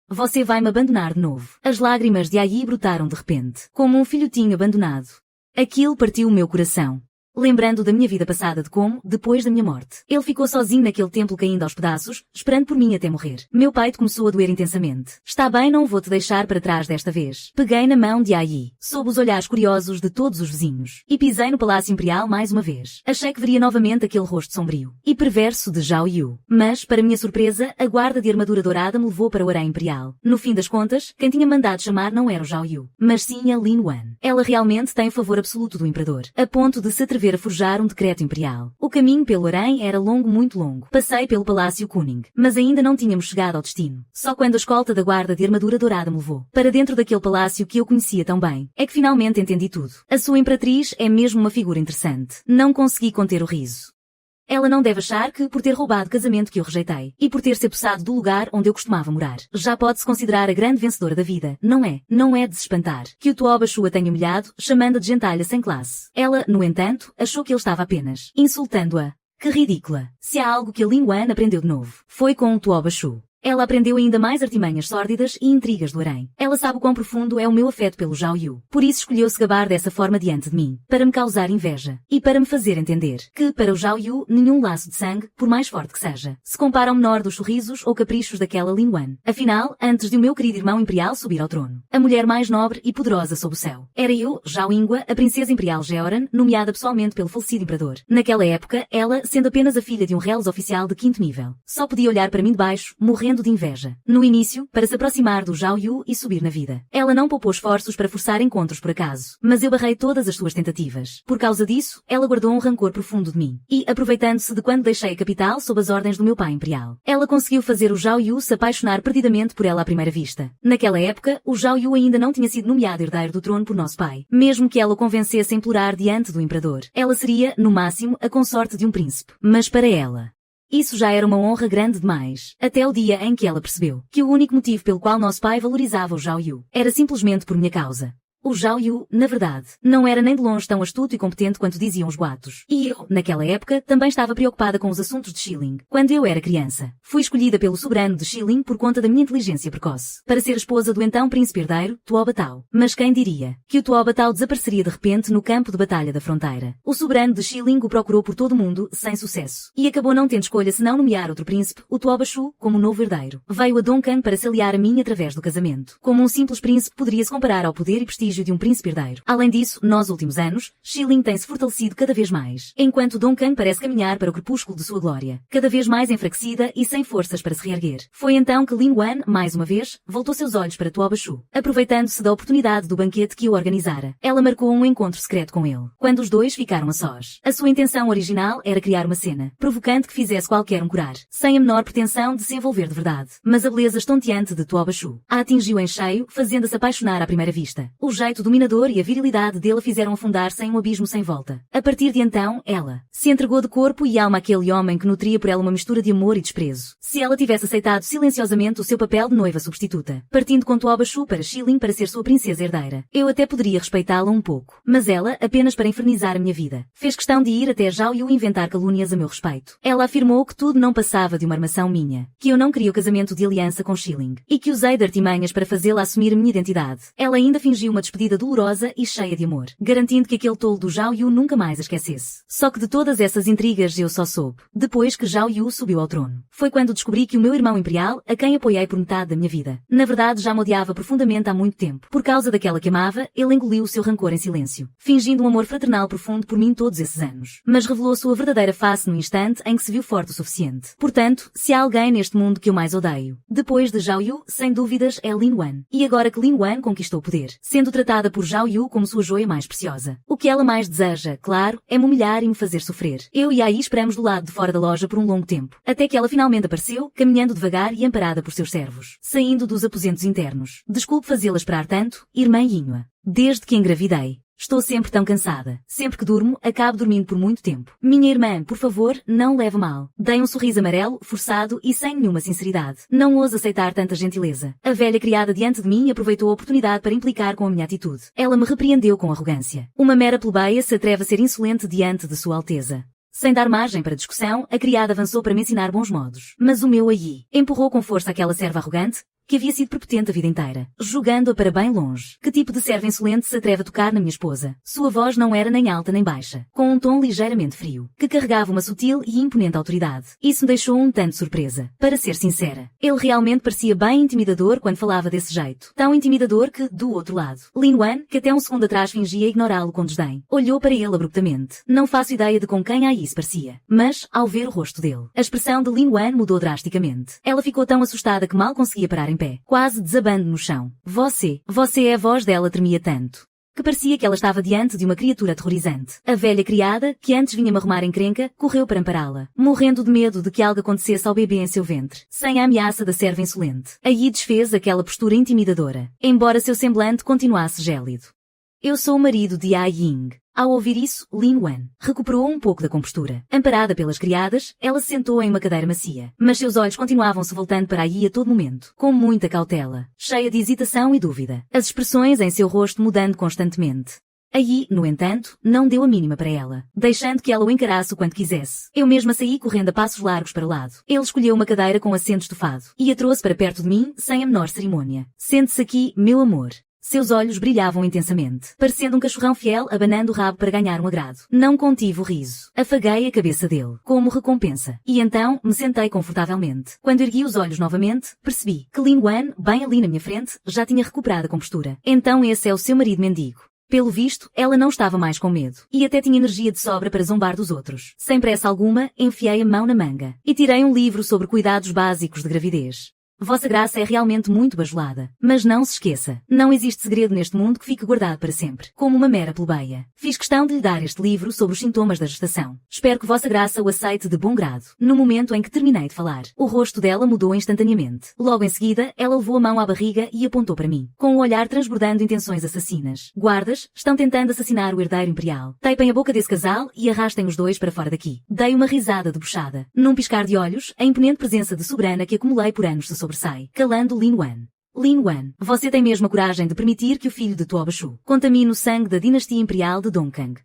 Você vai me abandonar de novo. As lágrimas de Ai brotaram de repente, como um filhotinho abandonado. Aquilo partiu o meu coração. Lembrando da minha vida passada de como, depois da minha morte, ele ficou sozinho naquele templo caindo aos pedaços, esperando por mim até morrer. Meu peito começou a doer intensamente. Está bem, não vou te deixar para trás desta vez. Peguei na mão de Ai, sob os olhares curiosos de todos os vizinhos, e pisei no Palácio Imperial mais uma vez. Achei que veria novamente aquele rosto sombrio e perverso de Zhao Yu. Mas, para minha surpresa, a guarda de armadura dourada me levou para o harém imperial. No fim das contas, quem tinha mandado chamar não era o Zhao Yu, mas sim a Lin Wan. Ela realmente tem o favor absoluto do imperador, a ponto de se atrever a forjar um decreto imperial. O caminho pelo harém era longo, muito longo. Passei pelo Palácio Kuning, mas ainda não tínhamos chegado ao destino. Só quando a escolta da guarda de armadura dourada me levou para dentro daquele palácio que eu conhecia tão bem, é que finalmente entendi tudo. A sua imperatriz é mesmo uma figura interessante. Não consegui conter o riso. Ela não deve achar que, por ter roubado o casamento que eu rejeitei, e por ter se apossado do lugar onde eu costumava morar, já pode-se considerar a grande vencedora da vida, não é? Não é de se espantar que o Tuoba Shu a tenha humilhado, chamando-a de gentalha sem classe. Ela, no entanto, achou que ele estava apenas insultando-a. Que ridícula! Se há algo que a Lin Wan aprendeu de novo, foi com o Tuoba Shu. Ela aprendeu ainda mais artimanhas sórdidas e intrigas do harém. Ela sabe o quão profundo é o meu afeto pelo Zhao Yu. Por isso escolheu se gabar dessa forma diante de mim, para me causar inveja, e para me fazer entender que, para o Zhao Yu, nenhum laço de sangue, por mais forte que seja, se compara ao menor dos sorrisos ou caprichos daquela Lin Wan. Afinal, antes de o meu querido irmão imperial subir ao trono, a mulher mais nobre e poderosa sob o céu, era eu, Zhao Yingua, a princesa imperial Jeoran, nomeada pessoalmente pelo falecido imperador. Naquela época, ela, sendo apenas a filha de um reles oficial de 5º nível, só podia olhar para mim de baixo, morrendo de inveja. No início, para se aproximar do Zhao Yu e subir na vida, ela não poupou esforços para forçar encontros por acaso, mas eu barrei todas as suas tentativas. Por causa disso, ela guardou um rancor profundo de mim, e, aproveitando-se de quando deixei a capital sob as ordens do meu pai imperial, ela conseguiu fazer o Zhao Yu se apaixonar perdidamente por ela à primeira vista. Naquela época, o Zhao Yu ainda não tinha sido nomeado herdeiro do trono por nosso pai. Mesmo que ela o convencesse a implorar diante do imperador, ela seria, no máximo, a consorte de um príncipe. Mas para ela, isso já era uma honra grande demais, até o dia em que ela percebeu que o único motivo pelo qual nosso pai valorizava o Zhao Yu era simplesmente por minha causa. O Zhao Yu, na verdade, não era nem de longe tão astuto e competente quanto diziam os boatos. E eu, naquela época, também estava preocupada com os assuntos de Xiling. Quando eu era criança, fui escolhida pelo soberano de Xiling por conta da minha inteligência precoce, para ser esposa do então príncipe herdeiro, Tuo Batao. Mas quem diria que o Tuo Batao desapareceria de repente no campo de batalha da fronteira? O soberano de Xiling o procurou por todo o mundo, sem sucesso, e acabou não tendo escolha senão nomear outro príncipe, o Tuo Bashu, como novo herdeiro. Veio a Dongkang para se aliar a mim através do casamento. Como um simples príncipe poderia se comparar ao poder e prestígio de um príncipe herdeiro. Além disso, nos últimos anos, Xiling tem-se fortalecido cada vez mais, enquanto Dongkang parece caminhar para o crepúsculo de sua glória, cada vez mais enfraquecida e sem forças para se reerguer. Foi então que Lin Wan, mais uma vez, voltou seus olhos para Tuo Bashu, aproveitando-se da oportunidade do banquete que eu organizara. Ela marcou um encontro secreto com ele, quando os dois ficaram a sós. A sua intenção original era criar uma cena, provocante que fizesse qualquer um curar, sem a menor pretensão de se envolver de verdade. Mas a beleza estonteante de Tuo Bashu a atingiu em cheio, fazendo-se apaixonar à primeira vista. O jeito dominador e a virilidade dele fizeram afundar-se em um abismo sem volta. A partir de então, ela se entregou de corpo e alma àquele homem que nutria por ela uma mistura de amor e desprezo. Se ela tivesse aceitado silenciosamente o seu papel de noiva substituta, partindo com Tuo Bashu para Xiling para ser sua princesa herdeira, eu até poderia respeitá-la um pouco. Mas ela, apenas para infernizar a minha vida, fez questão de ir até Zhao Yu inventar calúnias a meu respeito. Ela afirmou que tudo não passava de uma armação minha, que eu não queria o casamento de aliança com Xiling, e que usei de artimanhas para fazê-la assumir a minha identidade. Ela ainda fingiu uma despedida dolorosa e cheia de amor, garantindo que aquele tolo do Zhao Yu nunca mais a esquecesse. Só que de todas essas intrigas eu só soube depois que Zhao Yu subiu ao trono. Foi quando descobri que o meu irmão imperial, a quem apoiei por metade da minha vida, na verdade já me odiava profundamente há muito tempo. Por causa daquela que amava, ele engoliu o seu rancor em silêncio, fingindo um amor fraternal profundo por mim todos esses anos. Mas revelou sua verdadeira face no instante em que se viu forte o suficiente. Portanto, se há alguém neste mundo que eu mais odeio, depois de Zhao Yu, sem dúvidas é Lin Wan. E agora que Lin Wan conquistou o poder, sendo tratada por Zhao Yu como sua joia mais preciosa, o que ela mais deseja, claro, é me humilhar e me fazer sofrer. Eu e Ai esperamos do lado de fora da loja por um longo tempo, até que ela finalmente apareceu, caminhando devagar e amparada por seus servos, saindo dos aposentos internos. Desculpe fazê-la esperar tanto, irmã Yinhua. Desde que engravidei, estou sempre tão cansada. Sempre que durmo, acabo dormindo por muito tempo. Minha irmã, por favor, não leve mal. Dei um sorriso amarelo, forçado e sem nenhuma sinceridade. Não ouso aceitar tanta gentileza. A velha criada diante de mim aproveitou a oportunidade para implicar com a minha atitude. Ela me repreendeu com arrogância. Uma mera plebeia se atreve a ser insolente diante de Sua Alteza. Sem dar margem para discussão, a criada avançou para me ensinar bons modos. Mas o meu Ai empurrou com força aquela serva arrogante, que havia sido prepotente a vida inteira, julgando-a para bem longe. Que tipo de serva insolente se atreve a tocar na minha esposa? Sua voz não era nem alta nem baixa, com um tom ligeiramente frio, que carregava uma sutil e imponente autoridade. Isso me deixou um tanto surpresa. Para ser sincera, ele realmente parecia bem intimidador quando falava desse jeito. Tão intimidador que, do outro lado, Lin Wan, que até um segundo atrás fingia ignorá-lo com desdém, olhou para ele abruptamente. Não faço ideia de com quem Ai se parecia, mas, ao ver o rosto dele, a expressão de Lin Wan mudou drasticamente. Ela ficou tão assustada que mal conseguia parar em pé, quase desabando no chão. Você é a voz dela tremia tanto que parecia que ela estava diante de uma criatura aterrorizante. A velha criada, que antes vinha-me arrumar encrenca, correu para ampará-la, morrendo de medo de que algo acontecesse ao bebê em seu ventre, sem a ameaça da serva insolente. Aí desfez aquela postura intimidadora, embora seu semblante continuasse gélido. Eu sou o marido de Ai Ying. Ao ouvir isso, Lin Wan recuperou um pouco da compostura. Amparada pelas criadas, ela se sentou em uma cadeira macia, mas seus olhos continuavam-se voltando para Ai a todo momento, com muita cautela, cheia de hesitação e dúvida, as expressões em seu rosto mudando constantemente. Aí, no entanto, não deu a mínima para ela, deixando que ela o encarasse o quanto quisesse. Eu mesma saí correndo a passos largos para o lado. Ele escolheu uma cadeira com assento estofado e a trouxe para perto de mim sem a menor cerimônia. Sente-se aqui, meu amor. Seus olhos brilhavam intensamente, parecendo um cachorrão fiel abanando o rabo para ganhar um agrado. Não contive o riso. Afaguei a cabeça dele, como recompensa. E então, me sentei confortavelmente. Quando ergui os olhos novamente, percebi que Lin Wan, bem ali na minha frente, já tinha recuperado a compostura. Então esse é o seu marido mendigo. Pelo visto, ela não estava mais com medo. E até tinha energia de sobra para zombar dos outros. Sem pressa alguma, enfiei a mão na manga. E tirei um livro sobre cuidados básicos de gravidez. Vossa Graça é realmente muito bajulada. Mas não se esqueça, não existe segredo neste mundo que fique guardado para sempre, como uma mera plebeia. Fiz questão de lhe dar este livro sobre os sintomas da gestação. Espero que Vossa Graça o aceite de bom grado. No momento em que terminei de falar, o rosto dela mudou instantaneamente. Logo em seguida, ela levou a mão à barriga e apontou para mim, com o olhar transbordando intenções assassinas. Guardas, estão tentando assassinar o herdeiro imperial. Tapem a boca desse casal e arrastem os dois para fora daqui. Dei uma risada debochada. Num piscar de olhos, a imponente presença de soberana que acumulei por anos se sobressai, calando Lin Wan. Lin Wan, você tem mesmo a coragem de permitir que o filho de Tuo Bashu contamine o sangue da dinastia imperial de Dongkang.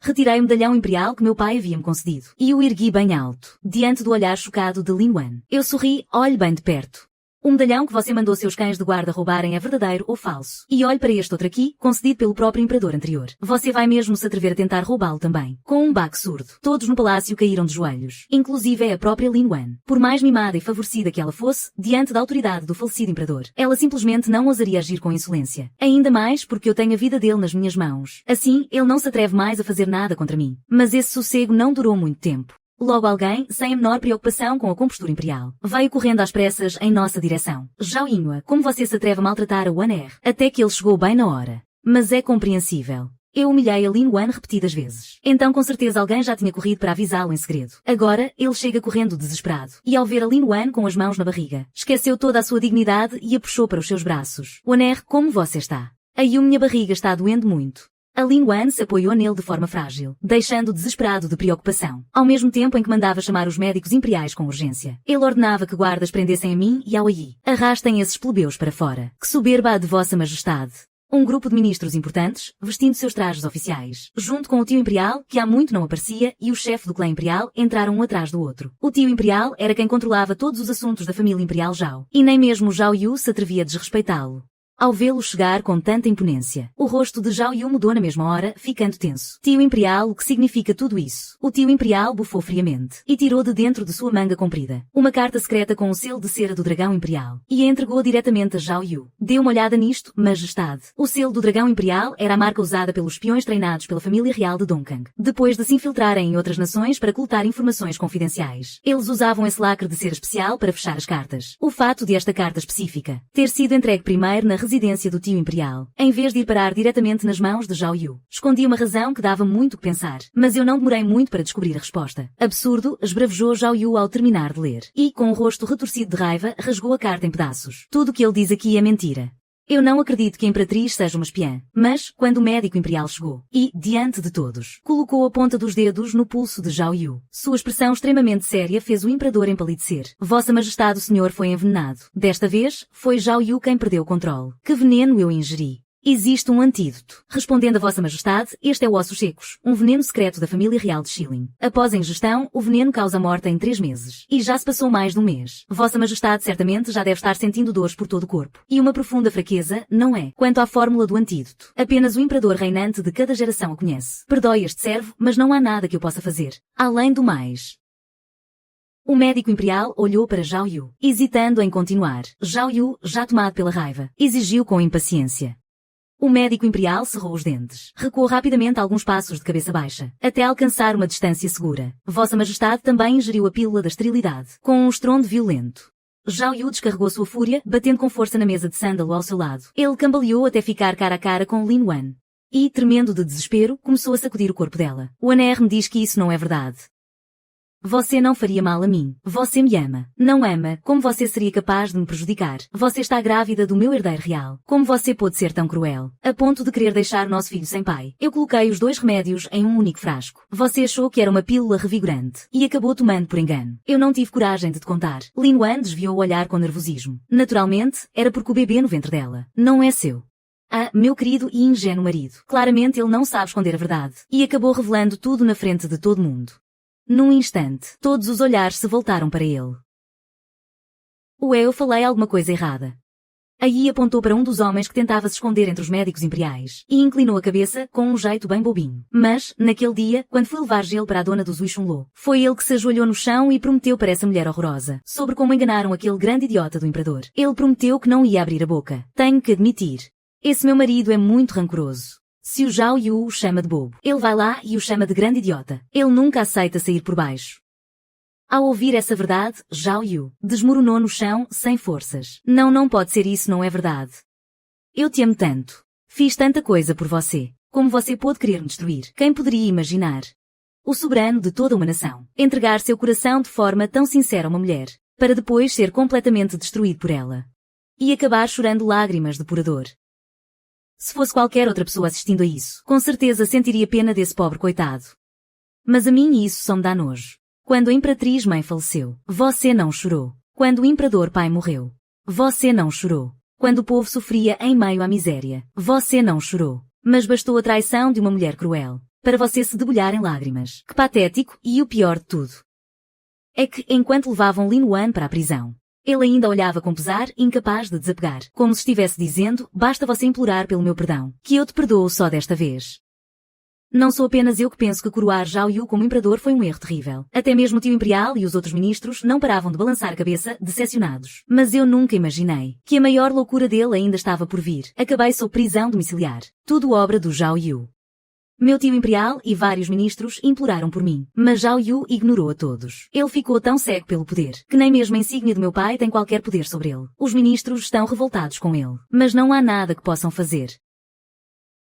Retirei o medalhão imperial que meu pai havia-me concedido e o ergui bem alto, diante do olhar chocado de Lin Wan. Eu sorri, olhe bem de perto. O medalhão que você mandou seus cães de guarda roubarem é verdadeiro ou falso? E olhe para este outro aqui, concedido pelo próprio imperador anterior. Você vai mesmo se atrever a tentar roubá-lo também? Com um baque surdo. Todos no palácio caíram de joelhos. Inclusive a própria Lin Wan. Por mais mimada e favorecida que ela fosse, diante da autoridade do falecido imperador, ela simplesmente não ousaria agir com insolência. Ainda mais porque eu tenho a vida dele nas minhas mãos. Assim, ele não se atreve mais a fazer nada contra mim. Mas esse sossego não durou muito tempo. Logo alguém, sem a menor preocupação com a compostura imperial, veio correndo às pressas em nossa direção. Zhao Yinhua, como você se atreve a maltratar a Wan Er? Até que ele chegou bem na hora. Mas é compreensível. Eu humilhei a Lin Wan repetidas vezes. Então com certeza alguém já tinha corrido para avisá-lo em segredo. Agora, ele chega correndo desesperado. E ao ver a Lin Wan com as mãos na barriga, esqueceu toda a sua dignidade e a puxou para os seus braços. Wan Er, como você está? Aí minha barriga está doendo muito. A Lin Wan se apoiou nele de forma frágil, deixando-o desesperado de preocupação, ao mesmo tempo em que mandava chamar os médicos imperiais com urgência. Ele ordenava que guardas prendessem a mim e ao Yi. Arrastem esses plebeus para fora. Que soberba a de Vossa Majestade. Um grupo de ministros importantes, vestindo seus trajes oficiais, junto com o tio imperial, que há muito não aparecia, e o chefe do clã imperial, entraram um atrás do outro. O tio imperial era quem controlava todos os assuntos da família imperial Zhao, e nem mesmo Zhao Yu se atrevia a desrespeitá-lo. Ao vê-lo chegar com tanta imponência, o rosto de Zhao Yu mudou na mesma hora, ficando tenso. Tio Imperial, o que significa tudo isso? O tio Imperial bufou friamente e tirou de dentro de sua manga comprida uma carta secreta com o selo de cera do dragão imperial e a entregou diretamente a Zhao Yu. Dê uma olhada nisto, Majestade. O selo do dragão imperial era a marca usada pelos espiões treinados pela família real de Dongkang, depois de se infiltrarem em outras nações para coletar informações confidenciais. Eles usavam esse lacre de cera especial para fechar as cartas. O fato de esta carta específica ter sido entregue primeiro na residência do tio imperial, em vez de ir parar diretamente nas mãos de Zhao Yu, escondia uma razão que dava muito que pensar, mas eu não demorei muito para descobrir a resposta. Absurdo, esbravejou Zhao Yu ao terminar de ler, e, com o rosto retorcido de raiva, rasgou a carta em pedaços. Tudo o que ele diz aqui é mentira. Eu não acredito que a Imperatriz seja uma espiã, mas, quando o médico imperial chegou, e, diante de todos, colocou a ponta dos dedos no pulso de Zhao Yu, sua expressão extremamente séria fez o imperador empalidecer. Vossa Majestade, o senhor foi envenenado. Desta vez, foi Zhao Yu quem perdeu o controle. Que veneno eu ingeri? Existe um antídoto. Respondendo a Vossa Majestade, este é o ossos secos, um veneno secreto da família real de Shilin. Após a ingestão, o veneno causa a morte em 3 meses. E já se passou mais de um mês. Vossa Majestade certamente já deve estar sentindo dores por todo o corpo. E uma profunda fraqueza, não é? Quanto à fórmula do antídoto, apenas o imperador reinante de cada geração a conhece. Perdoe este servo, mas não há nada que eu possa fazer. Além do mais. O médico imperial olhou para Zhao Yu, hesitando em continuar. Zhao Yu, já tomado pela raiva, exigiu com impaciência. O médico imperial cerrou os dentes. Recuou rapidamente alguns passos de cabeça baixa, até alcançar uma distância segura. Vossa Majestade também ingeriu a pílula da esterilidade, com um estrondo violento. Zhao Yu descarregou sua fúria, batendo com força na mesa de sândalo ao seu lado. Ele cambaleou até ficar cara a cara com Lin Wan. E, tremendo de desespero, começou a sacudir o corpo dela. O Wan me diz que isso não é verdade. Você não faria mal a mim. Você me ama. Não ama, como você seria capaz de me prejudicar? Você está grávida do meu herdeiro real. Como você pôde ser tão cruel? A ponto de querer deixar o nosso filho sem pai. Eu coloquei os 2 remédios em um único frasco. Você achou que era uma pílula revigorante. E acabou tomando por engano. Eu não tive coragem de te contar. Lin Wan desviou o olhar com nervosismo. Naturalmente, era porque o bebê no ventre dela não é seu. Ah, meu querido e ingênuo marido. Claramente ele não sabe esconder a verdade. E acabou revelando tudo na frente de todo mundo. Num instante, todos os olhares se voltaram para ele. Eu falei alguma coisa errada. Aí apontou para um dos homens que tentava se esconder entre os médicos imperiais, e inclinou a cabeça com um jeito bem bobinho. Mas, naquele dia, quando fui levar gelo para a dona do Zuixunlo, foi ele que se ajoelhou no chão e prometeu para essa mulher horrorosa, sobre como enganaram aquele grande idiota do imperador. Ele prometeu que não ia abrir a boca. Tenho que admitir. Esse meu marido é muito rancoroso. Se o Zhao Yu o chama de bobo, ele vai lá e o chama de grande idiota. Ele nunca aceita sair por baixo. Ao ouvir essa verdade, Zhao Yu desmoronou no chão, sem forças. Não pode ser isso, não é verdade. Eu te amo tanto. Fiz tanta coisa por você. Como você pôde querer me destruir? Quem poderia imaginar? O soberano de toda uma nação. Entregar seu coração de forma tão sincera a uma mulher, para depois ser completamente destruído por ela. E acabar chorando lágrimas de pura dor. Se fosse qualquer outra pessoa assistindo a isso, com certeza sentiria pena desse pobre coitado. Mas a mim isso só me dá nojo. Quando a imperatriz mãe faleceu, você não chorou. Quando o imperador pai morreu, você não chorou. Quando o povo sofria em meio à miséria, você não chorou. Mas bastou a traição de uma mulher cruel, para você se debulhar em lágrimas. Que patético, e o pior de tudo é que, enquanto levavam Lin Wan para a prisão, ele ainda olhava com pesar, incapaz de desapegar, como se estivesse dizendo, basta você implorar pelo meu perdão, que eu te perdoo só desta vez. Não sou apenas eu que penso que coroar Zhao Yu como imperador foi um erro terrível. Até mesmo o tio imperial e os outros ministros não paravam de balançar a cabeça, decepcionados. Mas eu nunca imaginei que a maior loucura dele ainda estava por vir. Acabei sob prisão domiciliar. Tudo obra do Zhao Yu. Meu tio imperial e vários ministros imploraram por mim, mas Zhao Yu ignorou a todos. Ele ficou tão cego pelo poder, que nem mesmo a insígnia do meu pai tem qualquer poder sobre ele. Os ministros estão revoltados com ele, mas não há nada que possam fazer.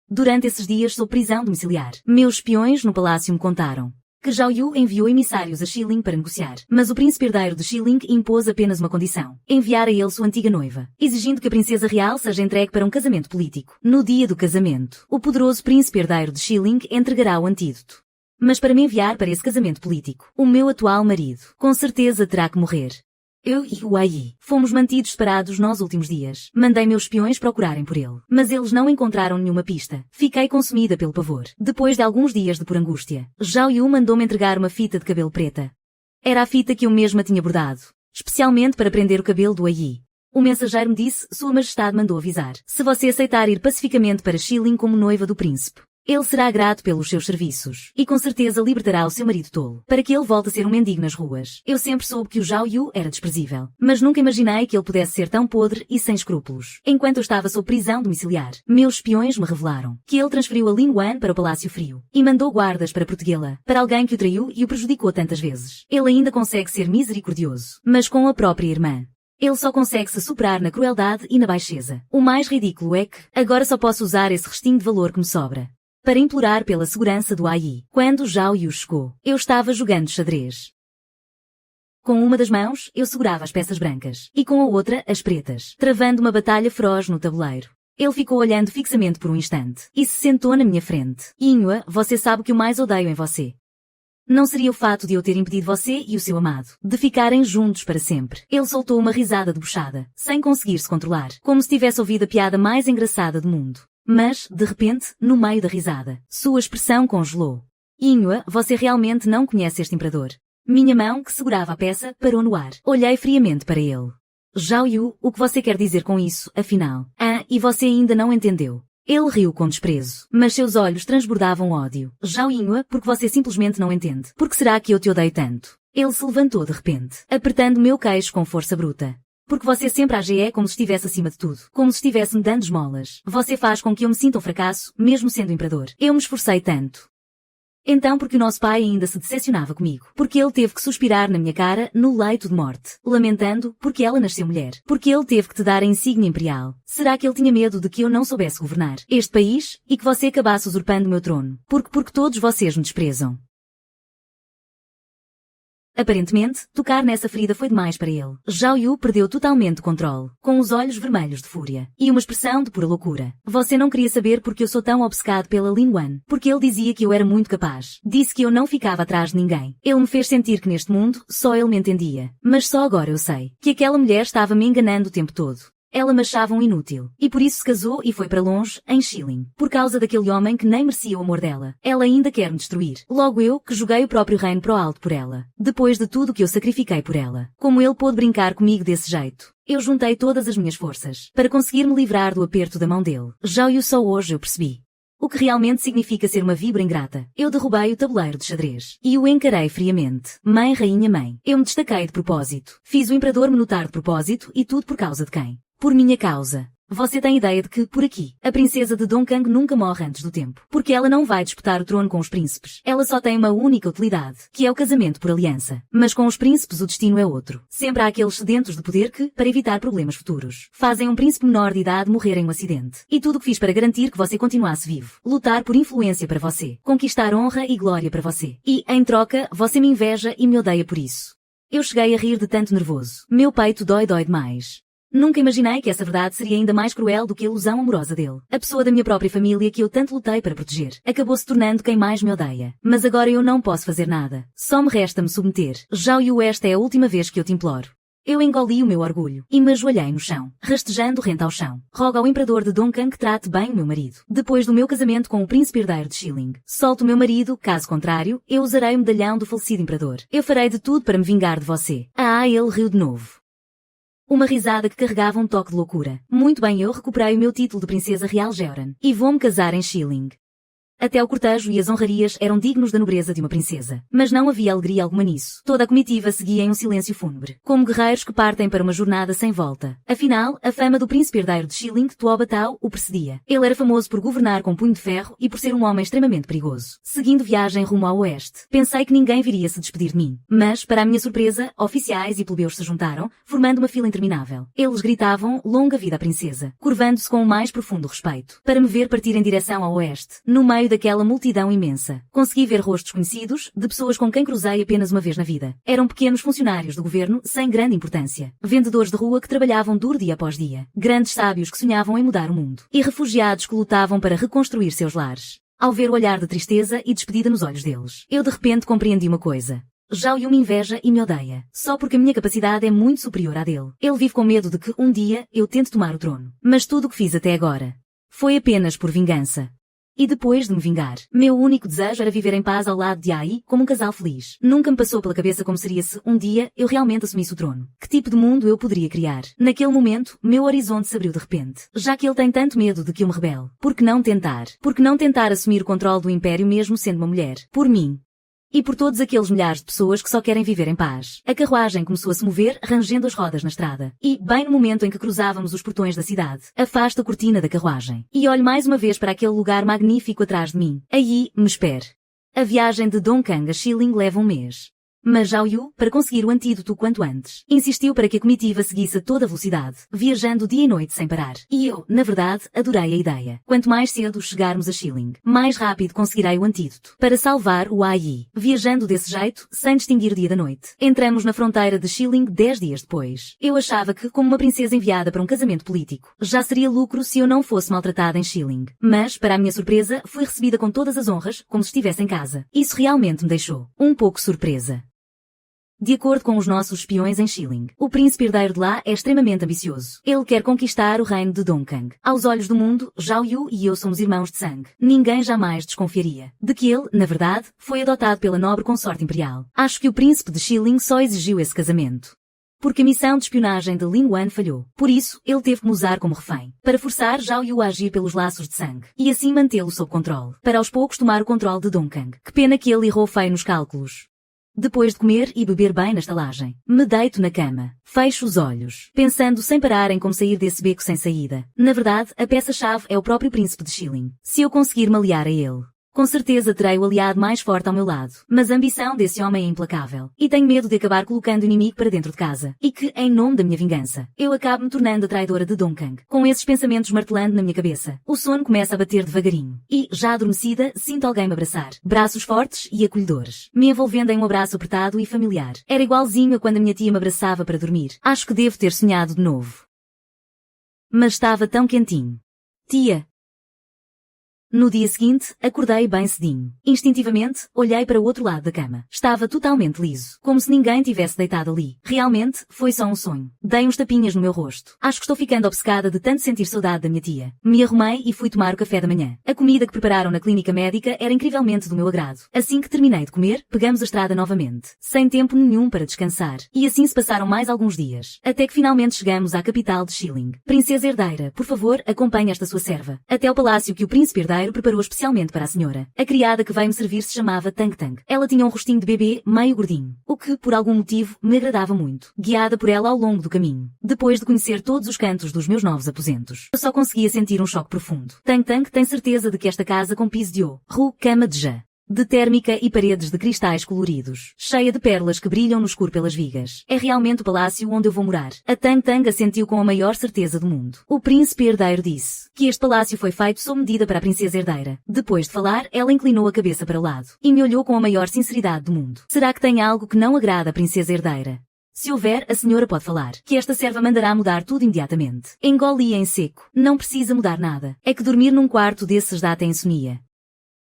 Durante esses dias sob prisão domiciliar, meus espiões no palácio me contaram que Zhao Yu enviou emissários a Xiling para negociar, mas o príncipe herdeiro de Xiling impôs apenas uma condição: enviar a ele sua antiga noiva, exigindo que a princesa real seja entregue para um casamento político. No dia do casamento, o poderoso príncipe herdeiro de Xiling entregará o antídoto. Mas para me enviar para esse casamento político, o meu atual marido, com certeza terá que morrer. Eu e o Wei fomos mantidos separados nos últimos dias. Mandei meus espiões procurarem por ele, mas eles não encontraram nenhuma pista. Fiquei consumida pelo pavor. Depois de alguns dias de pura angústia, Zhao Yu mandou-me entregar uma fita de cabelo preta. Era a fita que eu mesma tinha bordado, especialmente para prender o cabelo do Wei. O mensageiro me disse, Sua Majestade mandou avisar, se você aceitar ir pacificamente para Xiling como noiva do príncipe, ele será grato pelos seus serviços, e com certeza libertará o seu marido tolo, para que ele volte a ser um mendigo nas ruas. Eu sempre soube que o Zhao Yu era desprezível, mas nunca imaginei que ele pudesse ser tão podre e sem escrúpulos. Enquanto eu estava sob prisão domiciliar, meus espiões me revelaram que ele transferiu a Lin Wan para o Palácio Frio, e mandou guardas para protegê-la, para alguém que o traiu e o prejudicou tantas vezes. Ele ainda consegue ser misericordioso, mas com a própria irmã. Ele só consegue se superar na crueldade e na baixeza. O mais ridículo é que, agora só posso usar esse restinho de valor que me sobra para implorar pela segurança do Ai. Quando Zhao Yu chegou, eu estava jogando xadrez. Com uma das mãos, eu segurava as peças brancas, e com a outra, as pretas, travando uma batalha feroz no tabuleiro. Ele ficou olhando fixamente por um instante, e se sentou na minha frente. Inhua, você sabe o que eu mais odeio em você. Não seria o fato de eu ter impedido você e o seu amado de ficarem juntos para sempre. Ele soltou uma risada debochada, sem conseguir se controlar, como se tivesse ouvido a piada mais engraçada do mundo. Mas, de repente, no meio da risada, sua expressão congelou. Inhua, você realmente não conhece este imperador. Minha mão, que segurava a peça, parou no ar. Olhei friamente para ele. Zhao Yu, o que você quer dizer com isso, afinal? E você ainda não entendeu. Ele riu com desprezo, mas seus olhos transbordavam ódio. Zhao Inhua, porque você simplesmente não entende. Por que será que eu te odeio tanto? Ele se levantou de repente, apertando meu queixo com força bruta. Porque você sempre age como se estivesse acima de tudo. Como se estivesse me dando esmolas. Você faz com que eu me sinta um fracasso, mesmo sendo imperador. Eu me esforcei tanto. Então porque o nosso pai ainda se decepcionava comigo. Porque ele teve que suspirar na minha cara, no leito de morte. Lamentando, porque ela nasceu mulher. Porque ele teve que te dar a insígnia imperial. Será que ele tinha medo de que eu não soubesse governar este país, e que você acabasse usurpando o meu trono? Porque todos vocês me desprezam. Aparentemente, tocar nessa ferida foi demais para ele. Zhao Yu perdeu totalmente o controle, com os olhos vermelhos de fúria, e uma expressão de pura loucura. Você não queria saber porque eu sou tão obcecado pela Lin Wan, porque ele dizia que eu era muito capaz. Disse que eu não ficava atrás de ninguém. Ele me fez sentir que neste mundo, só ele me entendia. Mas só agora eu sei, que aquela mulher estava me enganando o tempo todo. Ela me achava um inútil. E por isso se casou e foi para longe, em Schilling. Por causa daquele homem que nem merecia o amor dela. Ela ainda quer me destruir. Logo eu, que joguei o próprio reino para o alto por ela. Depois de tudo que eu sacrifiquei por ela. Como ele pôde brincar comigo desse jeito? Eu juntei todas as minhas forças para conseguir me livrar do aperto da mão dele. Já o só hoje eu percebi o que realmente significa ser uma víbora ingrata. Eu derrubei o tabuleiro de xadrez e o encarei friamente. Mãe, rainha, mãe. Eu me destaquei de propósito. Fiz o imperador me notar de propósito e tudo por causa de quem? Por minha causa. Você tem ideia de que, por aqui, a princesa de Dongkang nunca morre antes do tempo. Porque ela não vai disputar o trono com os príncipes. Ela só tem uma única utilidade, que é o casamento por aliança. Mas com os príncipes o destino é outro. Sempre há aqueles sedentos de poder que, para evitar problemas futuros, fazem um príncipe menor de idade morrer em um acidente. E tudo o que fiz para garantir que você continuasse vivo. Lutar por influência para você. Conquistar honra e glória para você. E, em troca, você me inveja e me odeia por isso. Eu cheguei a rir de tanto nervoso. Meu peito dói demais. Nunca imaginei que essa verdade seria ainda mais cruel do que a ilusão amorosa dele. A pessoa da minha própria família que eu tanto lutei para proteger, acabou se tornando quem mais me odeia. Mas agora eu não posso fazer nada. Só me resta me submeter. Zhao Yu, esta é a última vez que eu te imploro. Eu engoli o meu orgulho e me ajoelhei no chão, rastejando rente ao chão. Rogo ao imperador de Dongkang que trate bem o meu marido. Depois do meu casamento com o príncipe herdeiro de Schilling, solte o meu marido, caso contrário, eu usarei o medalhão do falecido imperador. Eu farei de tudo para me vingar de você. Ele riu de novo. Uma risada que carregava um toque de loucura. Muito bem, eu recuperei o meu título de princesa real Georan. E vou-me casar em Schilling. Até o cortejo e as honrarias eram dignos da nobreza de uma princesa. Mas não havia alegria alguma nisso. Toda a comitiva seguia em um silêncio fúnebre, como guerreiros que partem para uma jornada sem volta. Afinal, a fama do príncipe herdeiro de Schilling, Tuoba Tau, o precedia. Ele era famoso por governar com punho de ferro e por ser um homem extremamente perigoso. Seguindo viagem rumo ao oeste, pensei que ninguém viria se despedir de mim. Mas, para a minha surpresa, oficiais e plebeus se juntaram, formando uma fila interminável. Eles gritavam, longa vida à princesa, curvando-se com o mais profundo respeito, para me ver partir em direção ao oeste, no meio daquela multidão imensa. Consegui ver rostos conhecidos, de pessoas com quem cruzei apenas uma vez na vida. Eram pequenos funcionários do governo, sem grande importância. Vendedores de rua que trabalhavam duro dia após dia. Grandes sábios que sonhavam em mudar o mundo. E refugiados que lutavam para reconstruir seus lares. Ao ver o olhar de tristeza e despedida nos olhos deles, eu de repente compreendi uma coisa. Zhao Yu me inveja e me odeia, só porque a minha capacidade é muito superior à dele. Ele vive com medo de que, um dia, eu tente tomar o trono. Mas tudo o que fiz até agora foi apenas por vingança. E depois de me vingar, meu único desejo era viver em paz ao lado de Ai, como um casal feliz. Nunca me passou pela cabeça como seria se, um dia, eu realmente assumisse o trono. Que tipo de mundo eu poderia criar? Naquele momento, meu horizonte se abriu de repente. Já que ele tem tanto medo de que eu me rebele, por que não tentar? Por que não tentar assumir o controle do império mesmo sendo uma mulher? Por mim. E por todos aqueles milhares de pessoas que só querem viver em paz. A carruagem começou a se mover, rangendo as rodas na estrada. E, bem no momento em que cruzávamos os portões da cidade, afasto a cortina da carruagem. E olho mais uma vez para aquele lugar magnífico atrás de mim. Aí, me espere. A viagem de Dongkang a Schilling leva um mês. Mas Zhao Yu, para conseguir o antídoto o quanto antes, insistiu para que a comitiva seguisse a toda velocidade, viajando dia e noite sem parar. E eu, na verdade, adorei a ideia. Quanto mais cedo chegarmos a Schilling, mais rápido conseguirei o antídoto para salvar o Ai. Viajando desse jeito, sem distinguir dia da noite. Entramos na fronteira de Schilling 10 dias depois. Eu achava que, como uma princesa enviada para um casamento político, já seria lucro se eu não fosse maltratada em Schilling. Mas, para a minha surpresa, fui recebida com todas as honras, como se estivesse em casa. Isso realmente me deixou um pouco surpresa. De acordo com os nossos espiões em Schilling, o príncipe herdeiro de lá é extremamente ambicioso. Ele quer conquistar o reino de Dongkang. Aos olhos do mundo, Zhao Yu e eu somos irmãos de sangue. Ninguém jamais desconfiaria de que ele, na verdade, foi adotado pela nobre consorte imperial. Acho que o príncipe de Schilling só exigiu esse casamento porque a missão de espionagem de Lin Wan falhou. Por isso, ele teve que me usar como refém, para forçar Zhao Yu a agir pelos laços de sangue, e assim mantê-lo sob controle, para aos poucos tomar o controle de Dongkang. Que pena que ele errou feio nos cálculos. Depois de comer e beber bem na estalagem, me deito na cama, fecho os olhos, pensando sem parar em como sair desse beco sem saída. Na verdade, a peça-chave é o próprio príncipe de Schilling. Se eu conseguir me aliar a ele, com certeza terei o aliado mais forte ao meu lado. Mas a ambição desse homem é implacável. E tenho medo de acabar colocando o inimigo para dentro de casa. E que, em nome da minha vingança, eu acabe me tornando a traidora de Dongkang. Com esses pensamentos martelando na minha cabeça, o sono começa a bater devagarinho. E, já adormecida, sinto alguém me abraçar. Braços fortes e acolhedores, me envolvendo em um abraço apertado e familiar. Era igualzinho a quando a minha tia me abraçava para dormir. Acho que devo ter sonhado de novo. Mas estava tão quentinho. Tia. No dia seguinte, acordei bem cedinho. Instintivamente, olhei para o outro lado da cama. Estava totalmente liso, como se ninguém tivesse deitado ali. Realmente, foi só um sonho. Dei uns tapinhas no meu rosto. Acho que estou ficando obcecada de tanto sentir saudade da minha tia. Me arrumei e fui tomar o café da manhã. A comida que prepararam na clínica médica era incrivelmente do meu agrado. Assim que terminei de comer, pegamos a estrada novamente, sem tempo nenhum para descansar. E assim se passaram mais alguns dias, até que finalmente chegamos à capital de Schilling. Princesa herdeira, por favor, acompanhe esta sua serva até ao palácio que o príncipe herdeiro preparou especialmente para a senhora. A criada que veio me servir se chamava Tang Tang. Ela tinha um rostinho de bebê meio gordinho, o que, por algum motivo, me agradava muito. Guiada por ela ao longo do caminho, depois de conhecer todos os cantos dos meus novos aposentos, eu só conseguia sentir um choque profundo. Tang Tang tem certeza de que esta casa com piso de cama de já, de térmica e paredes de cristais coloridos, cheia de pérolas que brilham no escuro pelas vigas. É realmente o palácio onde eu vou morar. A Tang Tang assentiu com a maior certeza do mundo. O príncipe herdeiro disse que este palácio foi feito sob medida para a princesa herdeira. Depois de falar, ela inclinou a cabeça para o lado e me olhou com a maior sinceridade do mundo. Será que tem algo que não agrada a princesa herdeira? Se houver, a senhora pode falar, que esta serva mandará mudar tudo imediatamente. Engoli em seco. Não precisa mudar nada. É que dormir num quarto desses dá até insomnia.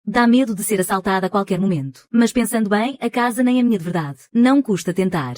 Dá medo de ser assaltada a qualquer momento. Mas pensando bem, a casa nem é minha de verdade. Não custa tentar.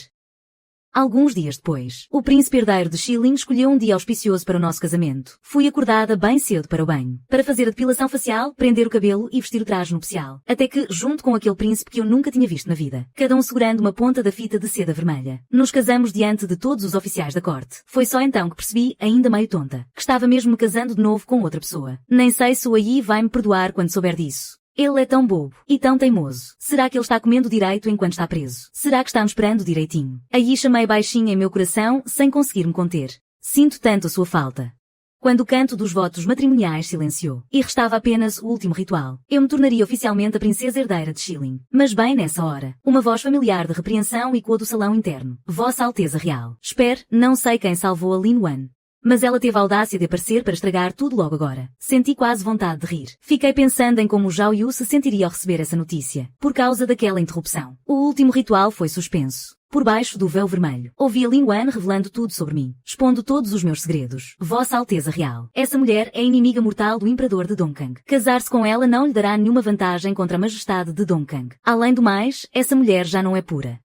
Alguns dias depois, o príncipe herdeiro de Schilling escolheu um dia auspicioso para o nosso casamento. Fui acordada bem cedo para o banho, para fazer a depilação facial, prender o cabelo e vestir o traje nupcial. Até que, junto com aquele príncipe que eu nunca tinha visto na vida, cada um segurando uma ponta da fita de seda vermelha, nos casamos diante de todos os oficiais da corte. Foi só então que percebi, ainda meio tonta, que estava mesmo me casando de novo com outra pessoa. Nem sei se o Ai vai me perdoar quando souber disso. Ele é tão bobo e tão teimoso. Será que ele está comendo direito enquanto está preso? Será que está me esperando direitinho? Aí chamei baixinho em meu coração, sem conseguir me conter. Sinto tanto a sua falta. Quando o canto dos votos matrimoniais silenciou, e restava apenas o último ritual, eu me tornaria oficialmente a princesa herdeira de Schilling. Mas bem nessa hora, uma voz familiar de repreensão ecoou do salão interno. Vossa Alteza Real. Espere, não sei quem salvou a Lin Wan. Mas ela teve a audácia de aparecer para estragar tudo logo agora. Senti quase vontade de rir. Fiquei pensando em como Zhao Yu se sentiria ao receber essa notícia, por causa daquela interrupção. O último ritual foi suspenso. Por baixo do véu vermelho, ouvi a Lin Wan revelando tudo sobre mim, expondo todos os meus segredos. Vossa Alteza Real. Essa mulher é inimiga mortal do Imperador de Dongkang. Casar-se com ela não lhe dará nenhuma vantagem contra a majestade de Dongkang. Além do mais, essa mulher já não é pura.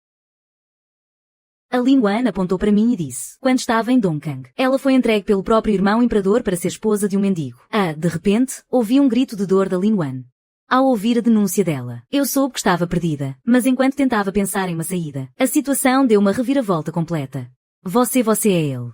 A Lin Wan apontou para mim e disse, quando estava em Dongkang, ela foi entregue pelo próprio irmão imperador para ser esposa de um mendigo. De repente, ouvi um grito de dor da Lin Wan. Ao ouvir a denúncia dela, eu soube que estava perdida, mas enquanto tentava pensar em uma saída, a situação deu uma reviravolta completa. Você é ele.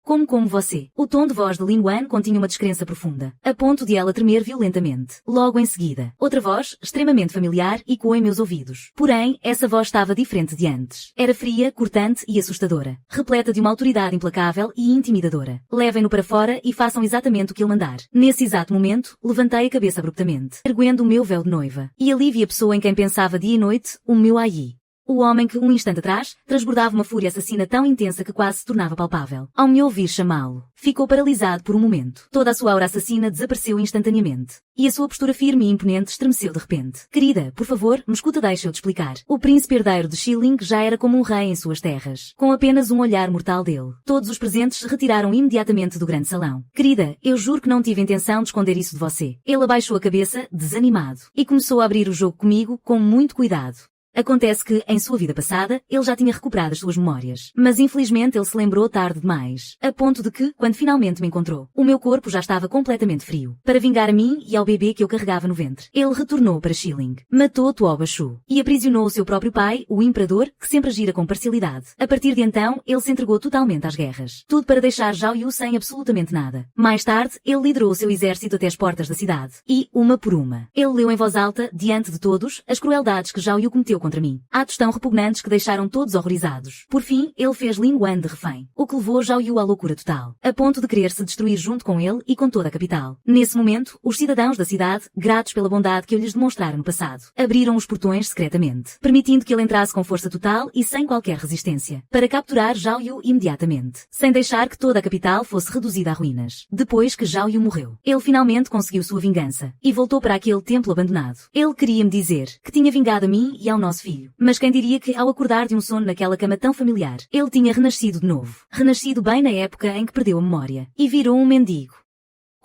Como você. O tom de voz de Lin Wan continha uma descrença profunda, a ponto de ela tremer violentamente. Logo em seguida, outra voz, extremamente familiar, ecoou em meus ouvidos. Porém, essa voz estava diferente de antes. Era fria, cortante e assustadora, repleta de uma autoridade implacável e intimidadora. Levem-no para fora e façam exatamente o que ele mandar. Nesse exato momento, levantei a cabeça abruptamente, erguendo o meu véu de noiva, e ali vi a pessoa em quem pensava dia e noite, o meu Ai. O homem que, um instante atrás, transbordava uma fúria assassina tão intensa que quase se tornava palpável. Ao me ouvir chamá-lo, ficou paralisado por um momento. Toda a sua aura assassina desapareceu instantaneamente. E a sua postura firme e imponente estremeceu de repente. Querida, por favor, me escuta, deixa eu te explicar. O príncipe herdeiro de Schilling já era como um rei em suas terras, com apenas um olhar mortal dele. Todos os presentes se retiraram imediatamente do grande salão. Querida, eu juro que não tive intenção de esconder isso de você. Ele abaixou a cabeça, desanimado, e começou a abrir o jogo comigo com muito cuidado. Acontece que, em sua vida passada, ele já tinha recuperado as suas memórias. Mas infelizmente ele se lembrou tarde demais. A ponto de que, quando finalmente me encontrou, o meu corpo já estava completamente frio. Para vingar a mim e ao bebê que eu carregava no ventre, ele retornou para Schilling. Matou Tuo Bashu. E aprisionou o seu próprio pai, o Imperador, que sempre agira com parcialidade. A partir de então, ele se entregou totalmente às guerras. Tudo para deixar Zhao Yu sem absolutamente nada. Mais tarde, ele liderou o seu exército até as portas da cidade. E, uma por uma, ele leu em voz alta, diante de todos, as crueldades que Zhao Yu cometeu contra mim. Atos tão repugnantes que deixaram todos horrorizados. Por fim, ele fez Lin Wan de refém, o que levou Zhao Yu à loucura total, a ponto de querer se destruir junto com ele e com toda a capital. Nesse momento, os cidadãos da cidade, gratos pela bondade que eu lhes demonstrara no passado, abriram os portões secretamente, permitindo que ele entrasse com força total e sem qualquer resistência, para capturar Zhao Yu imediatamente, sem deixar que toda a capital fosse reduzida a ruínas. Depois que Zhao Yu morreu, ele finalmente conseguiu sua vingança, e voltou para aquele templo abandonado. Ele queria me dizer que tinha vingado a mim e ao nosso filho. Mas quem diria que, ao acordar de um sono naquela cama tão familiar, ele tinha renascido de novo. Renascido bem na época em que perdeu a memória. E virou um mendigo.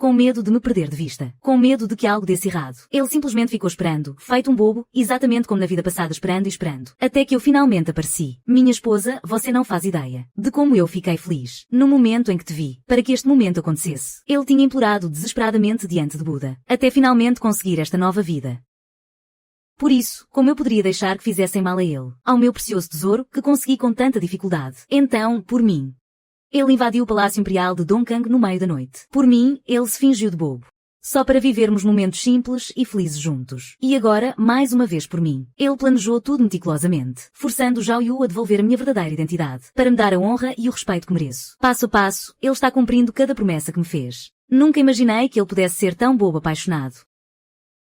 com medo de me perder de vista, com medo de que algo desse errado. Ele simplesmente ficou esperando, feito um bobo, exatamente como na vida passada esperando e esperando, até que eu finalmente apareci. Minha esposa, você não faz ideia de como eu fiquei feliz no momento em que te vi, para que este momento acontecesse. Ele tinha implorado desesperadamente diante de Buda, até finalmente conseguir esta nova vida. Por isso, como eu poderia deixar que fizessem mal a ele, ao meu precioso tesouro, que consegui com tanta dificuldade? Então, por mim. Ele invadiu o Palácio Imperial de Dongkang no meio da noite. Por mim, ele se fingiu de bobo. Só para vivermos momentos simples e felizes juntos. E agora, mais uma vez por mim. Ele planejou tudo meticulosamente, forçando Zhao Yu a devolver a minha verdadeira identidade, para me dar a honra e o respeito que mereço. Passo a passo, ele está cumprindo cada promessa que me fez. Nunca imaginei que ele pudesse ser tão bobo apaixonado.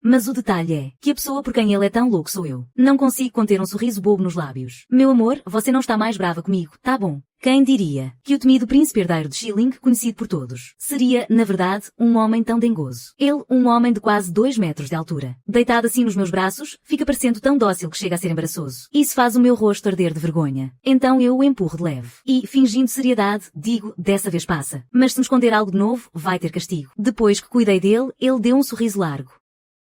Mas o detalhe é que a pessoa por quem ele é tão louco sou eu. Não consigo conter um sorriso bobo nos lábios. Meu amor, você não está mais brava comigo, tá bom? Quem diria que o temido príncipe herdeiro de Xiling, conhecido por todos, seria, na verdade, um homem tão dengoso. Ele, um homem de quase 2 metros de altura. Deitado assim nos meus braços, fica parecendo tão dócil que chega a ser embaraçoso. Isso faz o meu rosto arder de vergonha. Então eu o empurro de leve. E, fingindo seriedade, digo, dessa vez passa. Mas se me esconder algo de novo, vai ter castigo. Depois que cuidei dele, ele deu um sorriso largo,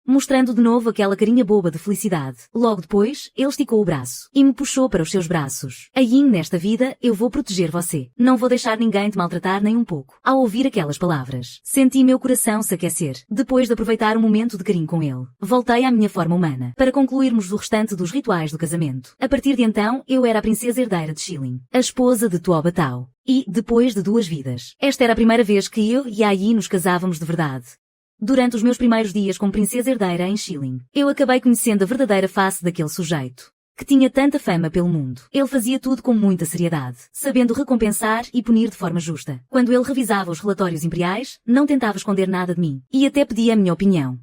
mostrando de novo aquela carinha boba de felicidade. Logo depois, ele esticou o braço e me puxou para os seus braços. Aí, nesta vida, eu vou proteger você. Não vou deixar ninguém te maltratar nem um pouco. Ao ouvir aquelas palavras, senti meu coração se aquecer. Depois de aproveitar um momento de carinho com ele, voltei à minha forma humana, para concluirmos o restante dos rituais do casamento. A partir de então, eu era a princesa herdeira de Xiling, a esposa de Tuo Batao. E, depois de 2 vidas, esta era a primeira vez que eu e a Yi nos casávamos de verdade. Durante os meus primeiros dias como princesa herdeira em Xiling, eu acabei conhecendo a verdadeira face daquele sujeito, que tinha tanta fama pelo mundo. Ele fazia tudo com muita seriedade, sabendo recompensar e punir de forma justa. Quando ele revisava os relatórios imperiais, não tentava esconder nada de mim, e até pedia a minha opinião.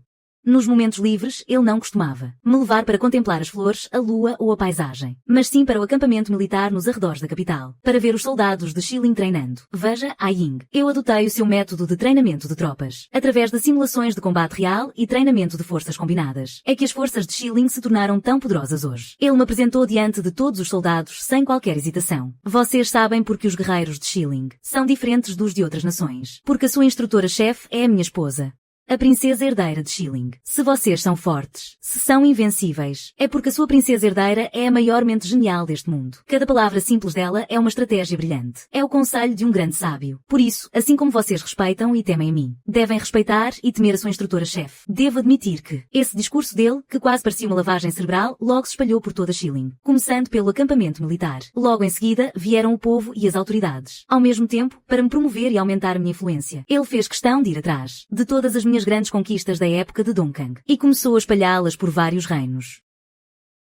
Nos momentos livres, ele não costumava me levar para contemplar as flores, a lua ou a paisagem, mas sim para o acampamento militar nos arredores da capital, para ver os soldados de Xiling treinando. Veja, A Ying. Eu adotei o seu método de treinamento de tropas, através de simulações de combate real e treinamento de forças combinadas. É que as forças de Xiling se tornaram tão poderosas hoje. Ele me apresentou diante de todos os soldados sem qualquer hesitação. Vocês sabem porque os guerreiros de Xiling são diferentes dos de outras nações. Porque a sua instrutora-chefe é a minha esposa, a princesa herdeira de Xiling. Se vocês são fortes, se são invencíveis, é porque a sua princesa herdeira é a maior mente genial deste mundo. Cada palavra simples dela é uma estratégia brilhante. É o conselho de um grande sábio. Por isso, assim como vocês respeitam e temem a mim, devem respeitar e temer a sua instrutora-chefe. Devo admitir que esse discurso dele, que quase parecia uma lavagem cerebral, logo se espalhou por toda Xiling, começando pelo acampamento militar. Logo em seguida, vieram o povo e as autoridades. Ao mesmo tempo, para me promover e aumentar a minha influência, ele fez questão de ir atrás de todas as minhas grandes conquistas da época de Dongkang e começou a espalhá-las por vários reinos.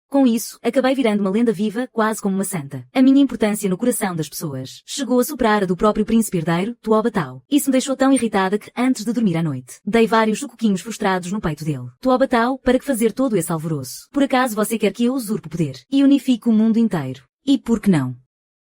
Com isso, acabei virando uma lenda viva, quase como uma santa. A minha importância no coração das pessoas chegou a superar a do próprio príncipe herdeiro, Tuo Batao. Isso me deixou tão irritada que, antes de dormir à noite, dei vários sucoquinhos frustrados no peito dele. Tuo Batao, para que fazer todo esse alvoroço? Por acaso você quer que eu usurpe o poder e unifique o mundo inteiro? E por que não?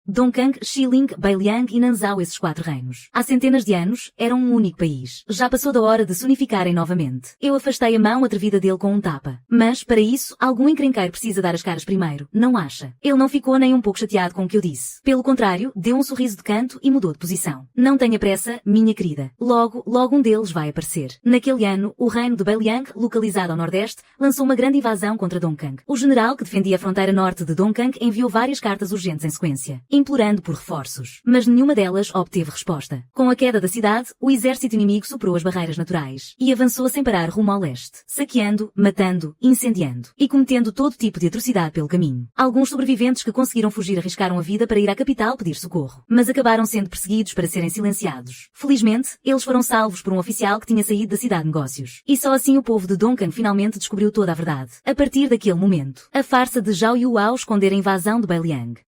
Dongkang, Xiling, Beiliang e Nanzhao, esses 4 reinos, há centenas de anos, eram um único país. Já passou da hora de se unificarem novamente. Eu afastei a mão atrevida dele com um tapa. Mas, para isso, algum encrenqueiro precisa dar as caras primeiro, não acha? Ele não ficou nem um pouco chateado com o que eu disse. Pelo contrário, deu um sorriso de canto e mudou de posição. Não tenha pressa, minha querida. Logo um deles vai aparecer. Naquele ano, o reino de Beiliang, localizado ao nordeste, lançou uma grande invasão contra Dongkang. O general que defendia a fronteira norte de Dongkang enviou várias cartas urgentes em sequência, implorando por reforços, mas nenhuma delas obteve resposta. Com a queda da cidade, o exército inimigo superou as barreiras naturais e avançou sem parar rumo ao leste, saqueando, matando, incendiando e cometendo todo tipo de atrocidade pelo caminho. Alguns sobreviventes que conseguiram fugir arriscaram a vida para ir à capital pedir socorro, mas acabaram sendo perseguidos para serem silenciados. Felizmente, eles foram salvos por um oficial que tinha saído da cidade de negócios. E só assim o povo de Dongkang finalmente descobriu toda a verdade. A partir daquele momento, a farsa de Zhao Yu ao esconder a invasão de Beiliang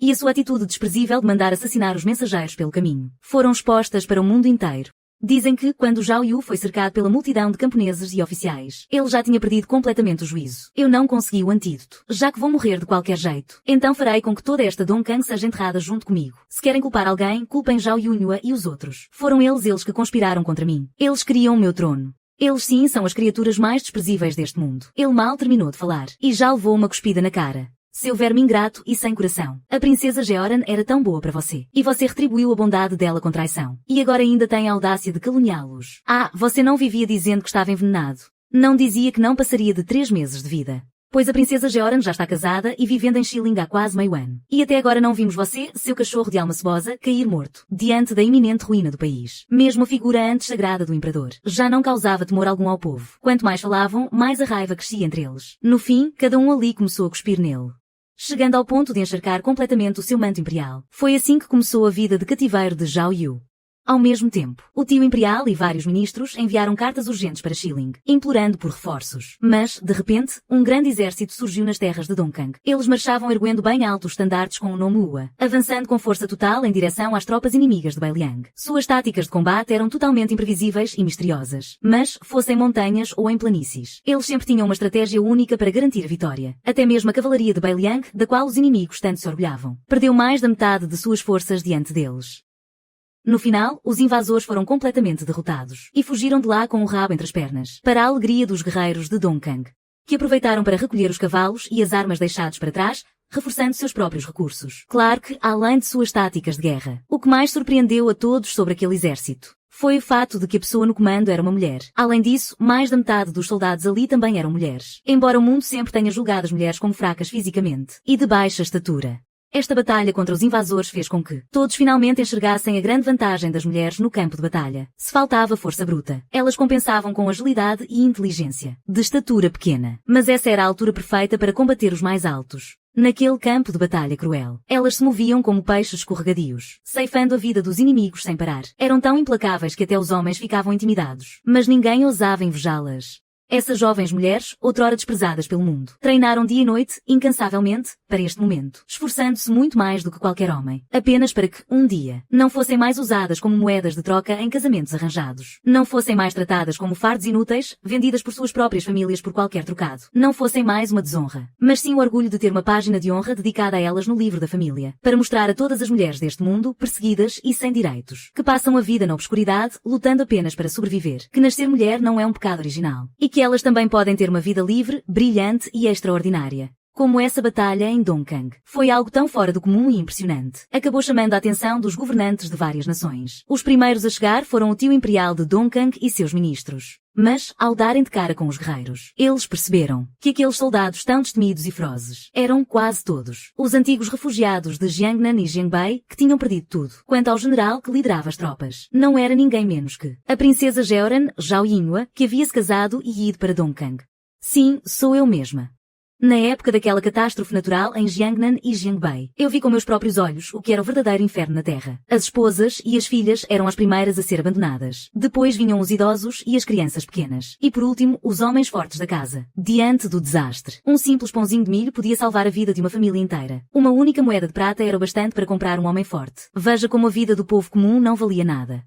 e a sua atitude desprezível de mandar assassinar os mensageiros pelo caminho foram expostas para o mundo inteiro. Dizem que, quando Zhao Yu foi cercado pela multidão de camponeses e oficiais, ele já tinha perdido completamente o juízo. Eu não consegui o antídoto, já que vou morrer de qualquer jeito. Então farei com que toda esta Dongkang seja enterrada junto comigo. Se querem culpar alguém, culpem Zhao Yunhua e os outros. Foram eles que conspiraram contra mim. Eles queriam o meu trono. Eles sim são as criaturas mais desprezíveis deste mundo. Ele mal terminou de falar e já levou uma cuspida na cara. seu verme ingrato e sem coração. A princesa Jehoran era tão boa para você. E você retribuiu a bondade dela com traição. E agora ainda tem a audácia de caluniá-los. Ah, você não vivia dizendo que estava envenenado. Não dizia que não passaria de 3 meses de vida. Pois a princesa Jehoran já está casada e vivendo em Shilling há quase meio ano. E até agora não vimos você, seu cachorro de alma cebosa, cair morto, diante da iminente ruína do país. Mesmo a figura antes sagrada do imperador já não causava temor algum ao povo. Quanto mais falavam, mais a raiva crescia entre eles. No fim, cada um ali começou a cuspir nele, chegando ao ponto de encharcar completamente o seu manto imperial. Foi assim que começou a vida de cativeiro de Zhao Yu. Ao mesmo tempo, o tio imperial e vários ministros enviaram cartas urgentes para Shilling, implorando por reforços. Mas, de repente, um grande exército surgiu nas terras de Dongkang. Eles marchavam erguendo bem alto os estandartes com o nome Ua, avançando com força total em direção às tropas inimigas de Beiliang. Suas táticas de combate eram totalmente imprevisíveis e misteriosas. Mas, fossem montanhas ou em planícies, eles sempre tinham uma estratégia única para garantir a vitória. Até mesmo a cavalaria de Beiliang, da qual os inimigos tanto se orgulhavam, perdeu mais da metade de suas forças diante deles. No final, os invasores foram completamente derrotados e fugiram de lá com o rabo entre as pernas, para a alegria dos guerreiros de Dongkang, que aproveitaram para recolher os cavalos e as armas deixados para trás, reforçando seus próprios recursos. Claro que, além de suas táticas de guerra, o que mais surpreendeu a todos sobre aquele exército foi o fato de que a pessoa no comando era uma mulher. Além disso, mais da metade dos soldados ali também eram mulheres, embora o mundo sempre tenha julgado as mulheres como fracas fisicamente e de baixa estatura. Esta batalha contra os invasores fez com que todos finalmente enxergassem a grande vantagem das mulheres no campo de batalha. Se faltava força bruta, elas compensavam com agilidade e inteligência, de estatura pequena. Mas essa era a altura perfeita para combater os mais altos. Naquele campo de batalha cruel, elas se moviam como peixes escorregadios, ceifando a vida dos inimigos sem parar. Eram tão implacáveis que até os homens ficavam intimidados, mas ninguém ousava invejá-las. Essas jovens mulheres, outrora desprezadas pelo mundo, treinaram dia e noite, incansavelmente, para este momento, esforçando-se muito mais do que qualquer homem, apenas para que, um dia, não fossem mais usadas como moedas de troca em casamentos arranjados, não fossem mais tratadas como fardos inúteis, vendidas por suas próprias famílias por qualquer trocado, não fossem mais uma desonra, mas sim o orgulho de ter uma página de honra dedicada a elas no livro da família, para mostrar a todas as mulheres deste mundo, perseguidas e sem direitos, que passam a vida na obscuridade, lutando apenas para sobreviver, que nascer mulher não é um pecado original, e que elas também podem ter uma vida livre, brilhante e extraordinária. Como essa batalha em Dongkang foi algo tão fora do comum e impressionante, acabou chamando a atenção dos governantes de várias nações. Os primeiros a chegar foram o tio imperial de Dongkang e seus ministros. Mas, ao darem de cara com os guerreiros, eles perceberam que aqueles soldados tão destemidos e ferozes eram quase todos os antigos refugiados de Jiangnan e Jiangbei que tinham perdido tudo. Quanto ao general que liderava as tropas, não era ninguém menos que a princesa Jehoran Zhao Yinhua, que havia se casado e ido para Dongkang. Sim, sou eu mesma. Na época daquela catástrofe natural em Jiangnan e Jiangbei, eu vi com meus próprios olhos o que era o verdadeiro inferno na terra. As esposas e as filhas eram as primeiras a ser abandonadas. Depois vinham os idosos e as crianças pequenas. E por último, os homens fortes da casa. Diante do desastre, um simples pãozinho de milho podia salvar a vida de uma família inteira. Uma única moeda de prata era o bastante para comprar um homem forte. Veja como a vida do povo comum não valia nada.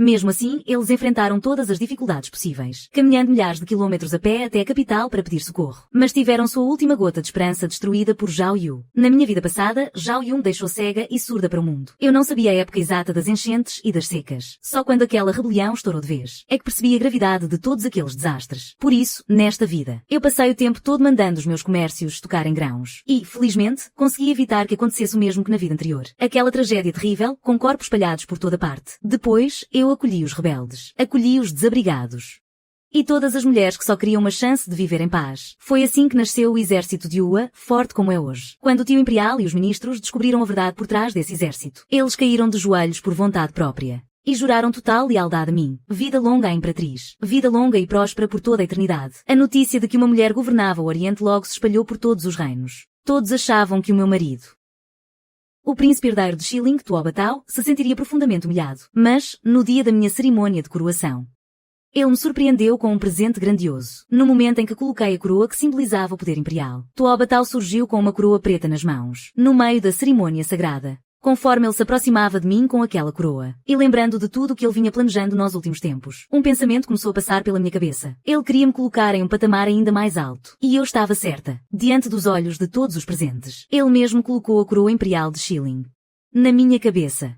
Mesmo assim, eles enfrentaram todas as dificuldades possíveis, caminhando milhares de quilômetros a pé até a capital para pedir socorro. Mas tiveram sua última gota de esperança destruída por Zhao Yu. Na minha vida passada, Zhao Yu me deixou cega e surda para o mundo. Eu não sabia a época exata das enchentes e das secas. Só quando aquela rebelião estourou de vez, é que percebi a gravidade de todos aqueles desastres. Por isso, nesta vida, eu passei o tempo todo mandando os meus comércios tocarem grãos. E, felizmente, consegui evitar que acontecesse o mesmo que na vida anterior. Aquela tragédia terrível, com corpos espalhados por toda parte. Depois, eu acolhi os rebeldes, acolhi os desabrigados. E todas as mulheres que só queriam uma chance de viver em paz. Foi assim que nasceu o exército de Ua, forte como é hoje. Quando o tio imperial e os ministros descobriram a verdade por trás desse exército, eles caíram de joelhos por vontade própria. E juraram total lealdade a mim. Vida longa à imperatriz. Vida longa e próspera por toda a eternidade. A notícia de que uma mulher governava o Oriente logo se espalhou por todos os reinos. Todos achavam que o meu marido, o príncipe herdeiro de Shilling, Tuo Batao, se sentiria profundamente humilhado. Mas, no dia da minha cerimônia de coroação, ele me surpreendeu com um presente grandioso. No momento em que coloquei a coroa que simbolizava o poder imperial, Tuo Batao surgiu com uma coroa preta nas mãos, no meio da cerimônia sagrada. Conforme ele se aproximava de mim com aquela coroa, e lembrando de tudo o que ele vinha planejando nos últimos tempos, um pensamento começou a passar pela minha cabeça. Ele queria me colocar em um patamar ainda mais alto. E eu estava certa. Diante dos olhos de todos os presentes, ele mesmo colocou a coroa imperial de Shilling na minha cabeça.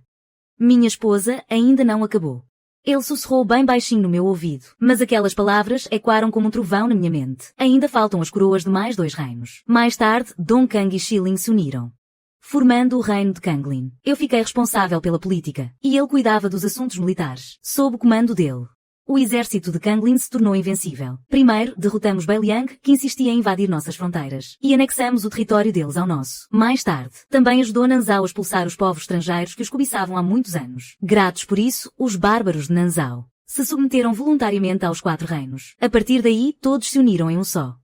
Minha esposa ainda não acabou. Ele sussurrou bem baixinho no meu ouvido, mas aquelas palavras ecoaram como um trovão na minha mente. Ainda faltam as coroas de mais 2 reinos. Mais tarde, Dong Kang e Shilin se uniram, formando o reino de Kanglin. Eu fiquei responsável pela política, e ele cuidava dos assuntos militares. Sob o comando dele, o exército de Kanglin se tornou invencível. Primeiro, derrotamos Beiliang, que insistia em invadir nossas fronteiras, e anexamos o território deles ao nosso. Mais tarde, também ajudou Nanzhao a expulsar os povos estrangeiros que os cobiçavam há muitos anos. Gratos por isso, os bárbaros de Nanzhao se submeteram voluntariamente aos 4 reinos. A partir daí, todos se uniram em um só,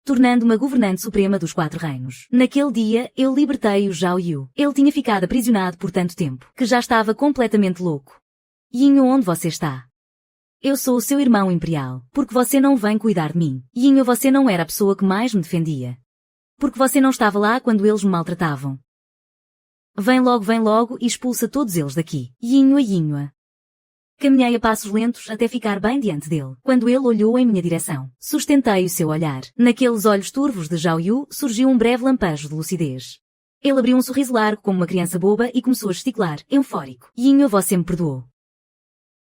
tornando-me a governante suprema dos 4 reinos. Naquele dia, eu libertei o Zhao Yu. Ele tinha ficado aprisionado por tanto tempo, que já estava completamente louco. Yinho, onde você está? Eu sou o seu irmão imperial. Porque você não vem cuidar de mim? Yinho, você não era a pessoa que mais me defendia. Porque você não estava lá quando eles me maltratavam. Vem logo e expulsa todos eles daqui. Yinho. Caminhei a passos lentos até ficar bem diante dele. Quando ele olhou em minha direção, sustentei o seu olhar. Naqueles olhos turvos de Zhao Yu surgiu um breve lampejo de lucidez. Ele abriu um sorriso largo como uma criança boba e começou a gesticular, eufórico. Yinho, você me perdoou.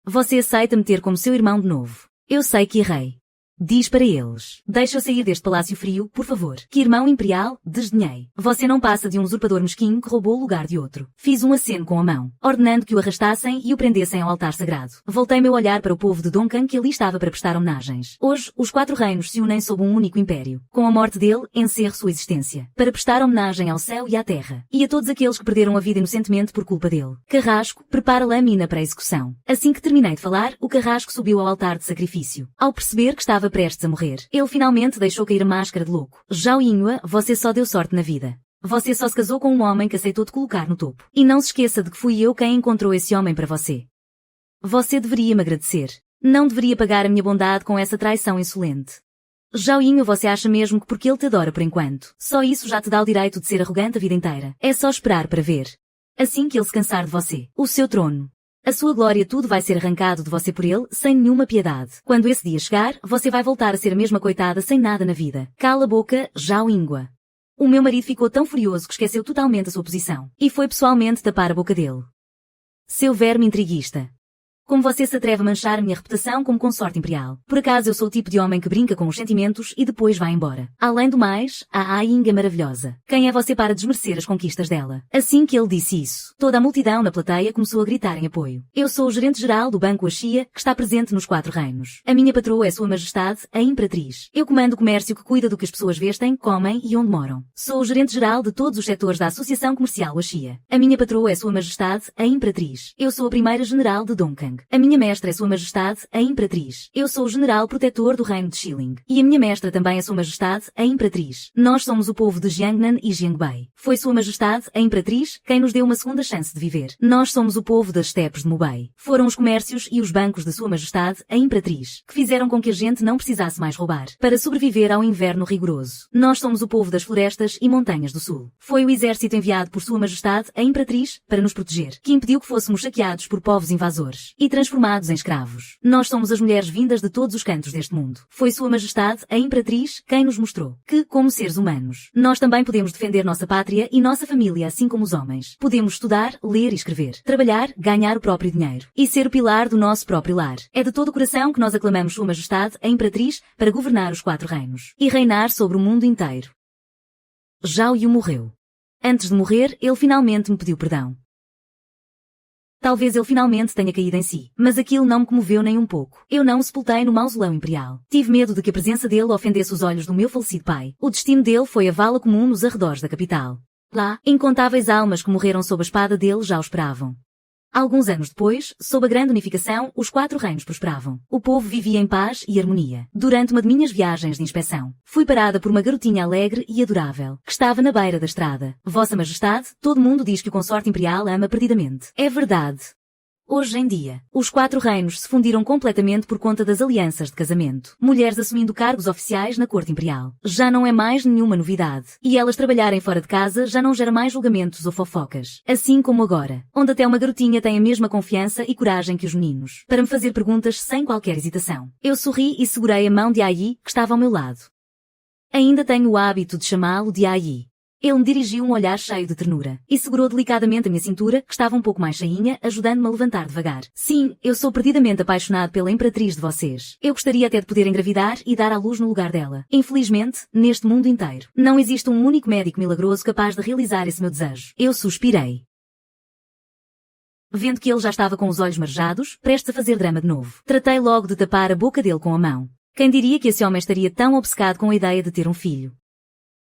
Você aceita me ter como seu irmão de novo. Eu sei que errei. Diz para eles. Deixa-eu sair deste palácio frio, por favor. Que irmão imperial? Desdenhei. Você não passa de um usurpador mesquinho que roubou o lugar de outro. Fiz um aceno com a mão, ordenando que o arrastassem e o prendessem ao altar sagrado. Voltei meu olhar para o povo de Dongkan que ali estava para prestar homenagens. Hoje, os 4 reinos se unem sob um único império. Com a morte dele, encerro sua existência. Para prestar homenagem ao céu e à terra. E a todos aqueles que perderam a vida inocentemente por culpa dele. Carrasco, prepara a lâmina para a execução. Assim que terminei de falar, o carrasco subiu ao altar de sacrifício. Ao perceber que estava prestes a morrer, ele finalmente deixou cair a máscara de louco. Zhao Yinhua, você só deu sorte na vida. Você só se casou com um homem que aceitou te colocar no topo. E não se esqueça de que fui eu quem encontrou esse homem para você. Você deveria me agradecer. Não deveria pagar a minha bondade com essa traição insolente. Zhao Yinhua, você acha mesmo que porque ele te adora por enquanto, só isso já te dá o direito de ser arrogante a vida inteira? É só esperar para ver. Assim que ele se cansar de você, o seu trono, a sua glória, tudo vai ser arrancado de você por ele, sem nenhuma piedade. Quando esse dia chegar, você vai voltar a ser a mesma coitada sem nada na vida. Cala a boca, Zhao Yinhua. O meu marido ficou tão furioso que esqueceu totalmente a sua posição. E foi pessoalmente tapar a boca dele. Seu verme intriguista. Como você se atreve a manchar a minha reputação como consorte imperial? Por acaso eu sou o tipo de homem que brinca com os sentimentos e depois vai embora. Além do mais, a Ying é maravilhosa. Quem é você para desmerecer as conquistas dela? Assim que ele disse isso, toda a multidão na plateia começou a gritar em apoio. Eu sou o gerente-geral do Banco Axia, que está presente nos 4 reinos. A minha patroa é Sua Majestade, a Imperatriz. Eu comando o comércio que cuida do que as pessoas vestem, comem e onde moram. Sou o gerente-geral de todos os setores da Associação Comercial Axia. A minha patroa é Sua Majestade, a Imperatriz. Eu sou a primeira general de Dongkang. A minha mestra é Sua Majestade, a Imperatriz. Eu sou o general protetor do reino de Shilin. E a minha mestra também é Sua Majestade, a Imperatriz. Nós somos o povo de Jiangnan e Jiangbei. Foi Sua Majestade, a Imperatriz, quem nos deu uma segunda chance de viver. Nós somos o povo das estepes de Mubei. Foram os comércios e os bancos de Sua Majestade, a Imperatriz, que fizeram com que a gente não precisasse mais roubar, para sobreviver ao inverno rigoroso. Nós somos o povo das florestas e montanhas do sul. Foi o exército enviado por Sua Majestade, a Imperatriz, para nos proteger, que impediu que fôssemos saqueados por povos invasores e transformados em escravos. Nós somos as mulheres vindas de todos os cantos deste mundo. Foi Sua Majestade, a Imperatriz, quem nos mostrou que, como seres humanos, nós também podemos defender nossa pátria e nossa família assim como os homens. Podemos estudar, ler e escrever, trabalhar, ganhar o próprio dinheiro e ser o pilar do nosso próprio lar. É de todo o coração que nós aclamamos Sua Majestade, a Imperatriz, para governar os 4 reinos e reinar sobre o mundo inteiro. Zhao Yu morreu. Antes de morrer, ele finalmente me pediu perdão. Talvez ele finalmente tenha caído em si, mas aquilo não me comoveu nem um pouco. Eu não o sepultei no mausoléu imperial. Tive medo de que a presença dele ofendesse os olhos do meu falecido pai. O destino dele foi a vala comum nos arredores da capital. Lá, incontáveis almas que morreram sob a espada dele já o esperavam. Alguns anos depois, sob a grande unificação, os 4 reinos prosperavam. O povo vivia em paz e harmonia. Durante uma de minhas viagens de inspeção, fui parada por uma garotinha alegre e adorável, que estava na beira da estrada. Vossa Majestade, todo mundo diz que o consorte imperial ama perdidamente. É verdade. Hoje em dia, os 4 reinos se fundiram completamente por conta das alianças de casamento. Mulheres assumindo cargos oficiais na corte imperial. Já não é mais nenhuma novidade. E elas trabalharem fora de casa já não gera mais julgamentos ou fofocas. Assim como agora, onde até uma garotinha tem a mesma confiança e coragem que os meninos, para me fazer perguntas sem qualquer hesitação. Eu sorri e segurei a mão de Ai, que estava ao meu lado. Ainda tenho o hábito de chamá-lo de Ai. Ele me dirigiu um olhar cheio de ternura e segurou delicadamente a minha cintura, que estava um pouco mais cheinha, ajudando-me a levantar devagar. Sim, eu sou perdidamente apaixonado pela imperatriz de vocês. Eu gostaria até de poder engravidar e dar à luz no lugar dela. Infelizmente, neste mundo inteiro, não existe um único médico milagroso capaz de realizar esse meu desejo. Eu suspirei. Vendo que ele já estava com os olhos marejados, prestes a fazer drama de novo, tratei logo de tapar a boca dele com a mão. Quem diria que esse homem estaria tão obcecado com a ideia de ter um filho?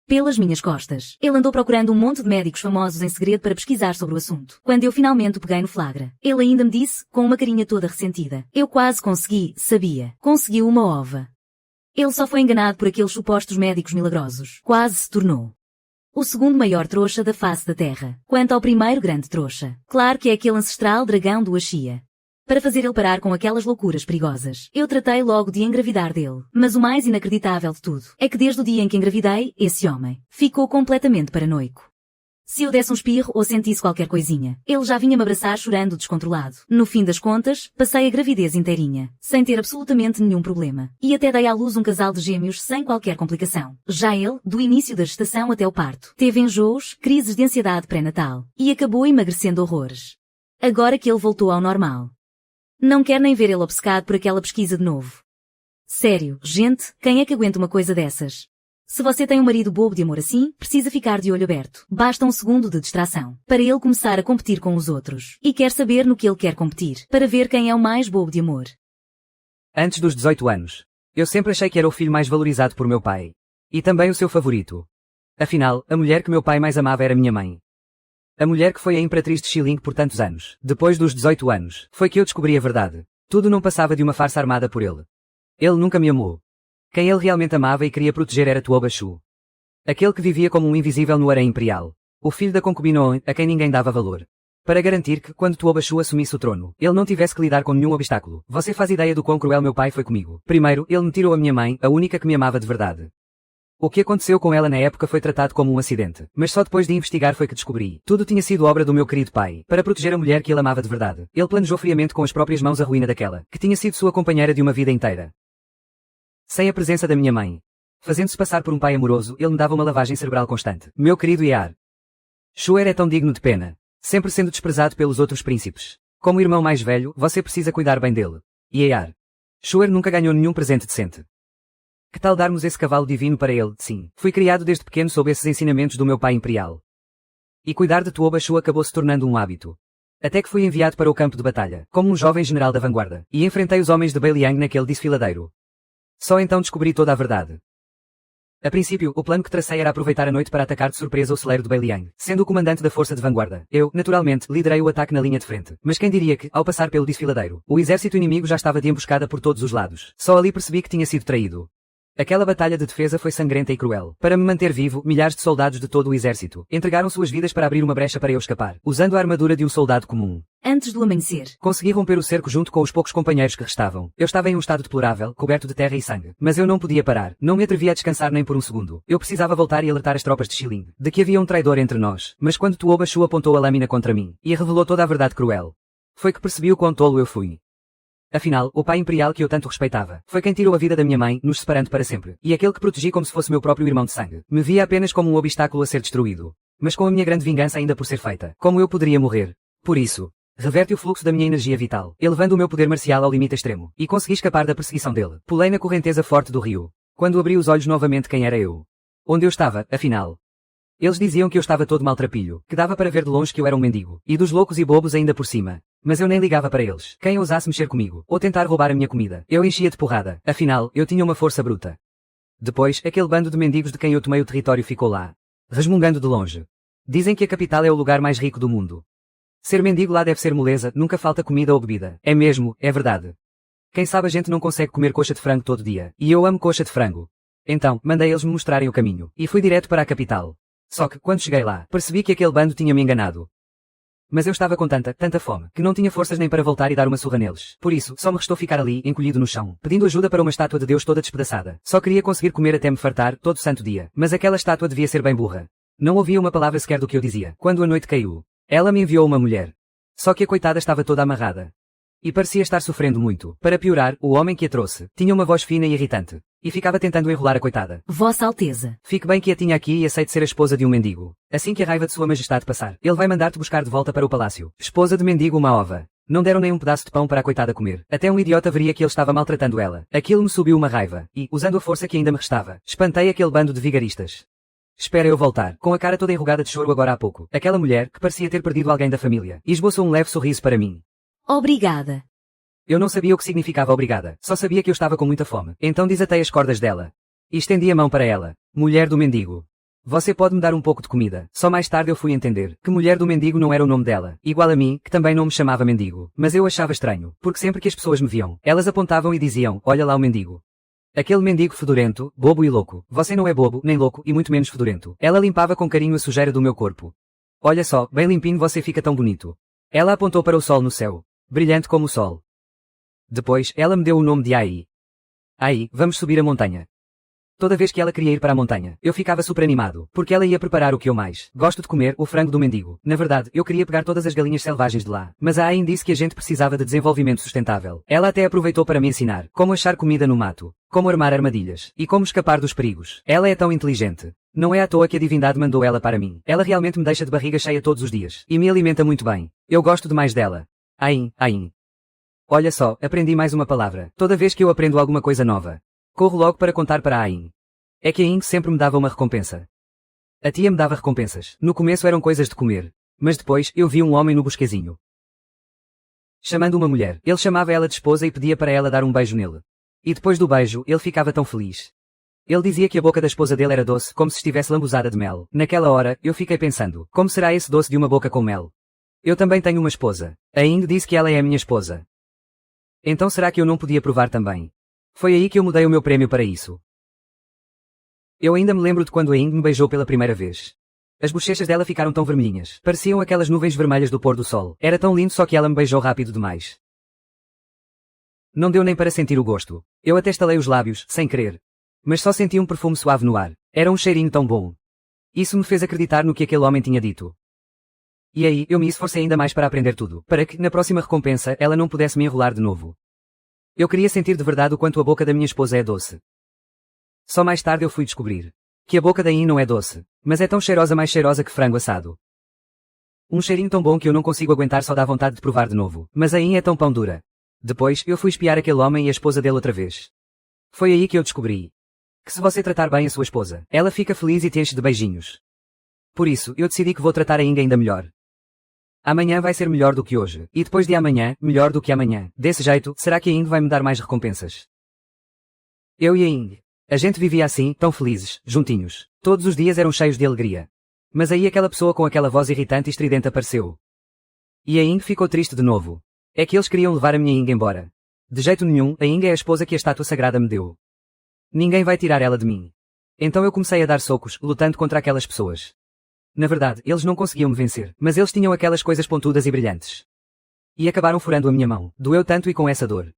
Pelas minhas costas. Ele andou procurando um monte de médicos famosos em segredo para pesquisar sobre o assunto. Quando eu finalmente o peguei no flagra, ele ainda me disse, com uma carinha toda ressentida: eu quase consegui, sabia. Conseguiu uma ova. Ele só foi enganado por aqueles supostos médicos milagrosos. Quase se tornou o segundo maior trouxa da face da Terra. Quanto ao primeiro grande trouxa, claro que é aquele ancestral dragão do Ashia. Para fazer ele parar com aquelas loucuras perigosas, eu tratei logo de engravidar dele. Mas o mais inacreditável de tudo é que desde o dia em que engravidei, esse homem ficou completamente paranoico. Se eu desse um espirro ou sentisse qualquer coisinha, ele já vinha me abraçar chorando descontrolado. No fim das contas, passei a gravidez inteirinha, sem ter absolutamente nenhum problema. E até dei à luz um casal de gêmeos sem qualquer complicação. Já ele, do início da gestação até o parto, teve enjoos, crises de ansiedade pré-natal, e acabou emagrecendo horrores. Agora que ele voltou ao normal, não quero nem ver ele obcecado por aquela pesquisa de novo. Sério, gente, quem é que aguenta uma coisa dessas? Se você tem um marido bobo de amor assim, precisa ficar de olho aberto. Basta um segundo de distração para ele começar a competir com os outros. E quer saber no que ele quer competir, para ver quem é o mais bobo de amor. Antes dos 18 anos, eu sempre achei que era o filho mais valorizado por meu pai. E também o seu favorito. Afinal, a mulher que meu pai mais amava era minha mãe. A mulher que foi a imperatriz de Xiling por tantos anos. Depois dos 18 anos, foi que eu descobri a verdade. Tudo não passava de uma farsa armada por ele. Ele nunca me amou. Quem ele realmente amava e queria proteger era Tuoba Shu. Aquele que vivia como um invisível no harém imperial. O filho da concubina On, a quem ninguém dava valor. Para garantir que, quando Tuoba Shu assumisse o trono, ele não tivesse que lidar com nenhum obstáculo. Você faz ideia do quão cruel meu pai foi comigo. Primeiro, ele me tirou a minha mãe, a única que me amava de verdade. O que aconteceu com ela na época foi tratado como um acidente, mas só depois de investigar foi que descobri. Tudo tinha sido obra do meu querido pai, para proteger a mulher que ele amava de verdade. Ele planejou friamente com as próprias mãos a ruína daquela, que tinha sido sua companheira de uma vida inteira. Sem a presença da minha mãe. Fazendo-se passar por um pai amoroso, ele me dava uma lavagem cerebral constante. Meu querido Yar. Shuer é tão digno de pena, sempre sendo desprezado pelos outros príncipes. Como irmão mais velho, você precisa cuidar bem dele. Yar. Shuer nunca ganhou nenhum presente decente. Que tal darmos esse cavalo divino para ele? Sim. Fui criado desde pequeno sob esses ensinamentos do meu pai imperial. E cuidar de Tuoba Shu acabou se tornando um hábito. Até que fui enviado para o campo de batalha, como um jovem general da vanguarda, e enfrentei os homens de Beiliang naquele desfiladeiro. Só então descobri toda a verdade. A princípio, o plano que tracei era aproveitar a noite para atacar de surpresa o celeiro de Beiliang. Sendo o comandante da força de vanguarda, eu, naturalmente, liderei o ataque na linha de frente. Mas quem diria que, ao passar pelo desfiladeiro, o exército inimigo já estava de emboscada por todos os lados. Só ali percebi que tinha sido traído. Aquela batalha de defesa foi sangrenta e cruel. Para me manter vivo, milhares de soldados de todo o exército entregaram suas vidas para abrir uma brecha para eu escapar, usando a armadura de um soldado comum. Antes do amanhecer, consegui romper o cerco junto com os poucos companheiros que restavam. Eu estava em um estado deplorável, coberto de terra e sangue. Mas eu não podia parar. Não me atrevia a descansar nem por um segundo. Eu precisava voltar e alertar as tropas de Xiling de que havia um traidor entre nós. Mas quando Tuoba Shu apontou a lâmina contra mim e revelou toda a verdade cruel, foi que percebi o quão tolo eu fui. Afinal, o pai imperial que eu tanto respeitava foi quem tirou a vida da minha mãe, nos separando para sempre. E aquele que protegi como se fosse meu próprio irmão de sangue. Me via apenas como um obstáculo a ser destruído. Mas com a minha grande vingança ainda por ser feita. Como eu poderia morrer? Por isso, reverte o fluxo da minha energia vital, elevando o meu poder marcial ao limite extremo. E consegui escapar da perseguição dele. Pulei na correnteza forte do rio. Quando abri os olhos novamente, quem era eu? Onde eu estava, afinal? Eles diziam que eu estava todo maltrapilho, que dava para ver de longe que eu era um mendigo. E dos loucos e bobos ainda por cima. Mas eu nem ligava para eles. Quem ousasse mexer comigo, ou tentar roubar a minha comida, eu enchia de porrada. Afinal, eu tinha uma força bruta. Depois, aquele bando de mendigos de quem eu tomei o território ficou lá, resmungando de longe. Dizem que a capital é o lugar mais rico do mundo. Ser mendigo lá deve ser moleza, nunca falta comida ou bebida. É mesmo, é verdade. Quem sabe a gente não consegue comer coxa de frango todo dia. E eu amo coxa de frango. Então, mandei eles me mostrarem o caminho. E fui direto para a capital. Só que, quando cheguei lá, percebi que aquele bando tinha me enganado. Mas eu estava com tanta fome, que não tinha forças nem para voltar e dar uma surra neles. Por isso, só me restou ficar ali, encolhido no chão, pedindo ajuda para uma estátua de Deus toda despedaçada. Só queria conseguir comer até me fartar, todo santo dia. Mas aquela estátua devia ser bem burra. Não ouvia uma palavra sequer do que eu dizia. Quando a noite caiu, ela me enviou uma mulher. Só que a coitada estava toda amarrada. E parecia estar sofrendo muito. Para piorar, o homem que a trouxe tinha uma voz fina e irritante. E ficava tentando enrolar a coitada. Vossa Alteza. Fique bem que a tinha aqui e aceite ser a esposa de um mendigo. Assim que a raiva de sua majestade passar, ele vai mandar-te buscar de volta para o palácio. Esposa de mendigo uma ova. Não deram nem um pedaço de pão para a coitada comer. Até um idiota veria que ele estava maltratando ela. Aquilo me subiu uma raiva. E, usando a força que ainda me restava, espantei aquele bando de vigaristas. Espera eu voltar, com a cara toda enrugada de choro agora há pouco. Aquela mulher, que parecia ter perdido alguém da família, esboçou um leve sorriso para mim. Obrigada. Eu não sabia o que significava obrigada, só sabia que eu estava com muita fome. Então desatei as cordas dela. E estendi a mão para ela. Mulher do mendigo. Você pode me dar um pouco de comida? Só mais tarde eu fui entender que mulher do mendigo não era o nome dela, igual a mim, que também não me chamava mendigo. Mas eu achava estranho, porque sempre que as pessoas me viam, elas apontavam e diziam, olha lá o mendigo. Aquele mendigo fedorento, bobo e louco. Você não é bobo, nem louco, e muito menos fedorento. Ela limpava com carinho a sujeira do meu corpo. Olha só, bem limpinho você fica tão bonito. Ela apontou para o sol no céu, brilhante como o sol. Depois, ela me deu o nome de Ai. Ai, vamos subir a montanha. Toda vez que ela queria ir para a montanha, eu ficava super animado, porque ela ia preparar o que eu mais gosto de comer, o frango do mendigo. Na verdade, eu queria pegar todas as galinhas selvagens de lá, mas a Ain disse que a gente precisava de desenvolvimento sustentável. Ela até aproveitou para me ensinar como achar comida no mato, como armar armadilhas, e como escapar dos perigos. Ela é tão inteligente. Não é à toa que a divindade mandou ela para mim. Ela realmente me deixa de barriga cheia todos os dias, e me alimenta muito bem. Eu gosto demais dela. Ain, Ain. Olha só, aprendi mais uma palavra. Toda vez que eu aprendo alguma coisa nova, corro logo para contar para a Ain. É que a Ain sempre me dava uma recompensa. A tia me dava recompensas. No começo eram coisas de comer. Mas depois, eu vi um homem no bosquezinho, chamando uma mulher. Ele chamava ela de esposa e pedia para ela dar um beijo nele. E depois do beijo, ele ficava tão feliz. Ele dizia que a boca da esposa dele era doce, como se estivesse lambuzada de mel. Naquela hora, eu fiquei pensando, como será esse doce de uma boca com mel? Eu também tenho uma esposa. A Ain disse que ela é a minha esposa. Então será que eu não podia provar também? Foi aí que eu mudei o meu prêmio para isso. Eu ainda me lembro de quando a Ain me beijou pela primeira vez. As bochechas dela ficaram tão vermelhinhas. Pareciam aquelas nuvens vermelhas do pôr do sol. Era tão lindo, só que ela me beijou rápido demais. Não deu nem para sentir o gosto. Eu até estalei os lábios, sem querer. Mas só senti um perfume suave no ar. Era um cheirinho tão bom. Isso me fez acreditar no que aquele homem tinha dito. E aí, eu me esforcei ainda mais para aprender tudo, para que, na próxima recompensa, ela não pudesse me enrolar de novo. Eu queria sentir de verdade o quanto a boca da minha esposa é doce. Só mais tarde eu fui descobrir que a boca da Ain não é doce, mas é tão cheirosa, mais cheirosa que frango assado. Um cheirinho tão bom que eu não consigo aguentar, só dá vontade de provar de novo. Mas a Ain é tão pão dura. Depois, eu fui espiar aquele homem e a esposa dele outra vez. Foi aí que eu descobri que se você tratar bem a sua esposa, ela fica feliz e te enche de beijinhos. Por isso, eu decidi que vou tratar a Ain ainda melhor. Amanhã vai ser melhor do que hoje, e depois de amanhã, melhor do que amanhã. Desse jeito, será que a Ain vai me dar mais recompensas? Eu e a Ain. A gente vivia assim, tão felizes, juntinhos. Todos os dias eram cheios de alegria. Mas aí aquela pessoa com aquela voz irritante e estridente apareceu. E a Ain ficou triste de novo. É que eles queriam levar a minha Ain embora. De jeito nenhum, a Ain é a esposa que a estátua sagrada me deu. Ninguém vai tirar ela de mim. Então eu comecei a dar socos, lutando contra aquelas pessoas. Na verdade, eles não conseguiam me vencer, mas eles tinham aquelas coisas pontudas e brilhantes. E acabaram furando a minha mão. Doeu tanto e com essa dor.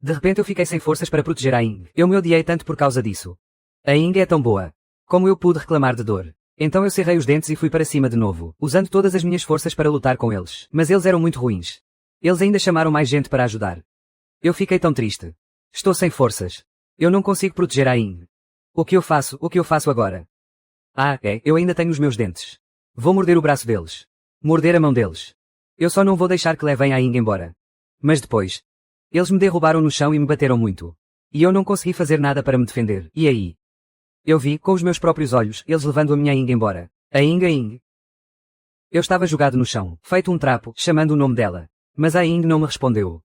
De repente eu fiquei sem forças para proteger a Ain. Eu me odiei tanto por causa disso. A Ain é tão boa. Como eu pude reclamar de dor? Então eu cerrei os dentes e fui para cima de novo, usando todas as minhas forças para lutar com eles. Mas eles eram muito ruins. Eles ainda chamaram mais gente para ajudar. Eu fiquei tão triste. Estou sem forças. Eu não consigo proteger a Ain. O que eu faço? O que eu faço agora? Eu ainda tenho os meus dentes. Vou morder o braço deles. Morder a mão deles. Eu só não vou deixar que levem a Ain embora. Mas depois, eles me derrubaram no chão e me bateram muito. E eu não consegui fazer nada para me defender. E aí? Eu vi, com os meus próprios olhos, eles levando a minha Ain embora. A Ain. Eu estava jogado no chão, feito um trapo, chamando o nome dela. Mas a Ain não me respondeu.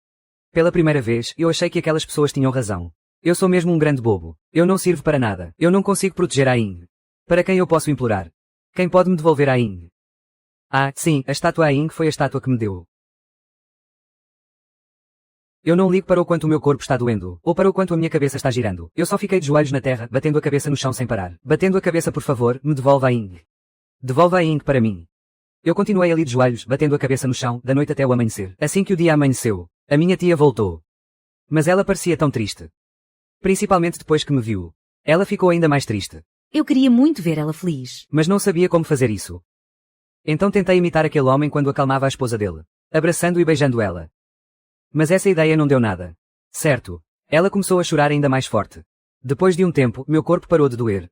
Pela primeira vez, eu achei que aquelas pessoas tinham razão. Eu sou mesmo um grande bobo. Eu não sirvo para nada. Eu não consigo proteger a Ain. Para quem eu posso implorar? Quem pode me devolver a Ain? Sim, a estátua Ain foi a estátua que me deu. Eu não ligo para o quanto o meu corpo está doendo, ou para o quanto a minha cabeça está girando. Eu só fiquei de joelhos na terra, batendo a cabeça no chão sem parar. Batendo a cabeça, por favor, me devolva a Ain. Devolva a Ain para mim. Eu continuei ali de joelhos, batendo a cabeça no chão, da noite até o amanhecer. Assim que o dia amanheceu, a minha tia voltou. Mas ela parecia tão triste. Principalmente depois que me viu. Ela ficou ainda mais triste. Eu queria muito ver ela feliz. Mas não sabia como fazer isso. Então tentei imitar aquele homem quando acalmava a esposa dele, abraçando e beijando ela. Mas essa ideia não deu nada. Certo. Ela começou a chorar ainda mais forte. Depois de um tempo, meu corpo parou de doer.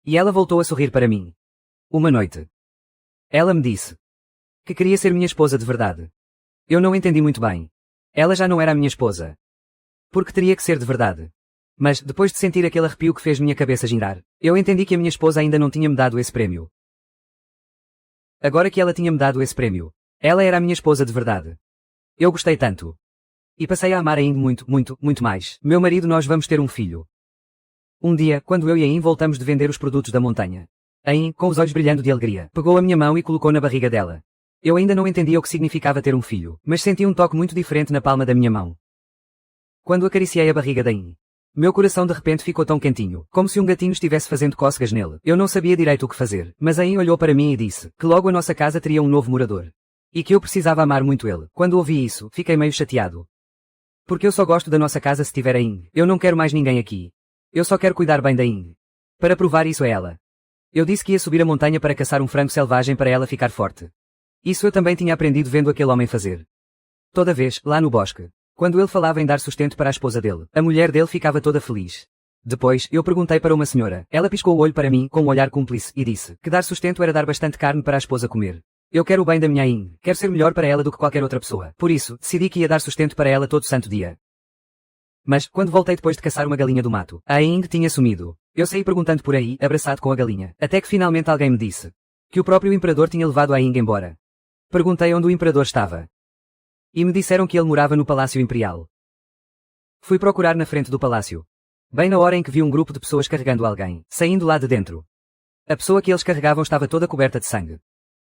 E ela voltou a sorrir para mim. Uma noite. Ela me disse que queria ser minha esposa de verdade. Eu não entendi muito bem. Ela já não era a minha esposa. Porque teria que ser de verdade. Mas, depois de sentir aquele arrepio que fez minha cabeça girar, eu entendi que a minha esposa ainda não tinha me dado esse prêmio. Agora que ela tinha me dado esse prêmio, ela era a minha esposa de verdade. Eu gostei tanto. E passei a amar a Ying muito, muito, muito mais. Meu marido, nós vamos ter um filho. Um dia, quando eu e a Ying voltamos de vender os produtos da montanha, a Ying, com os olhos brilhando de alegria, pegou a minha mão e colocou na barriga dela. Eu ainda não entendia o que significava ter um filho, mas senti um toque muito diferente na palma da minha mão. Quando acariciei a barriga da Ying, meu coração de repente ficou tão quentinho, como se um gatinho estivesse fazendo cócegas nele. Eu não sabia direito o que fazer, mas a Ying olhou para mim e disse que logo a nossa casa teria um novo morador. E que eu precisava amar muito ele. Quando ouvi isso, fiquei meio chateado. Porque eu só gosto da nossa casa se tiver a Ying. Eu não quero mais ninguém aqui. Eu só quero cuidar bem da Ying. Para provar isso a ela. Eu disse que ia subir a montanha para caçar um frango selvagem para ela ficar forte. Isso eu também tinha aprendido vendo aquele homem fazer. Toda vez, lá no bosque, quando ele falava em dar sustento para a esposa dele, a mulher dele ficava toda feliz. Depois, eu perguntei para uma senhora. Ela piscou o olho para mim com um olhar cúmplice e disse que dar sustento era dar bastante carne para a esposa comer. Eu quero o bem da minha Ying. Quero ser melhor para ela do que qualquer outra pessoa. Por isso, decidi que ia dar sustento para ela todo santo dia. Mas, quando voltei depois de caçar uma galinha do mato, a Ying tinha sumido. Eu saí perguntando por aí, abraçado com a galinha, até que finalmente alguém me disse que o próprio imperador tinha levado a Ying embora. Perguntei onde o imperador estava. E me disseram que ele morava no Palácio Imperial. Fui procurar na frente do palácio. Bem na hora em que vi um grupo de pessoas carregando alguém, saindo lá de dentro. A pessoa que eles carregavam estava toda coberta de sangue.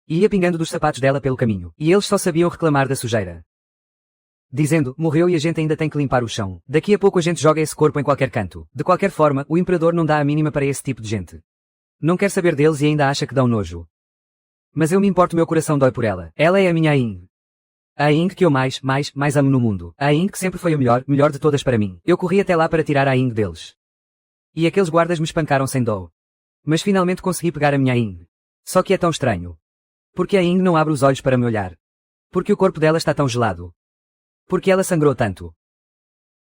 E ia pingando dos sapatos dela pelo caminho, e eles só sabiam reclamar da sujeira. Dizendo, morreu e a gente ainda tem que limpar o chão. Daqui a pouco a gente joga esse corpo em qualquer canto. De qualquer forma, o imperador não dá a mínima para esse tipo de gente. Não quer saber deles e ainda acha que dão nojo. Mas eu me importo, meu coração dói por ela. Ela é a minha Ying. A Ying que eu mais amo no mundo. A Ying que sempre foi a melhor de todas para mim. Eu corri até lá para tirar a Ying deles. E aqueles guardas me espancaram sem dó. Mas finalmente consegui pegar a minha Ying. Só que é tão estranho. Porque a Ying não abre os olhos para me olhar. Porque o corpo dela está tão gelado. Porque ela sangrou tanto.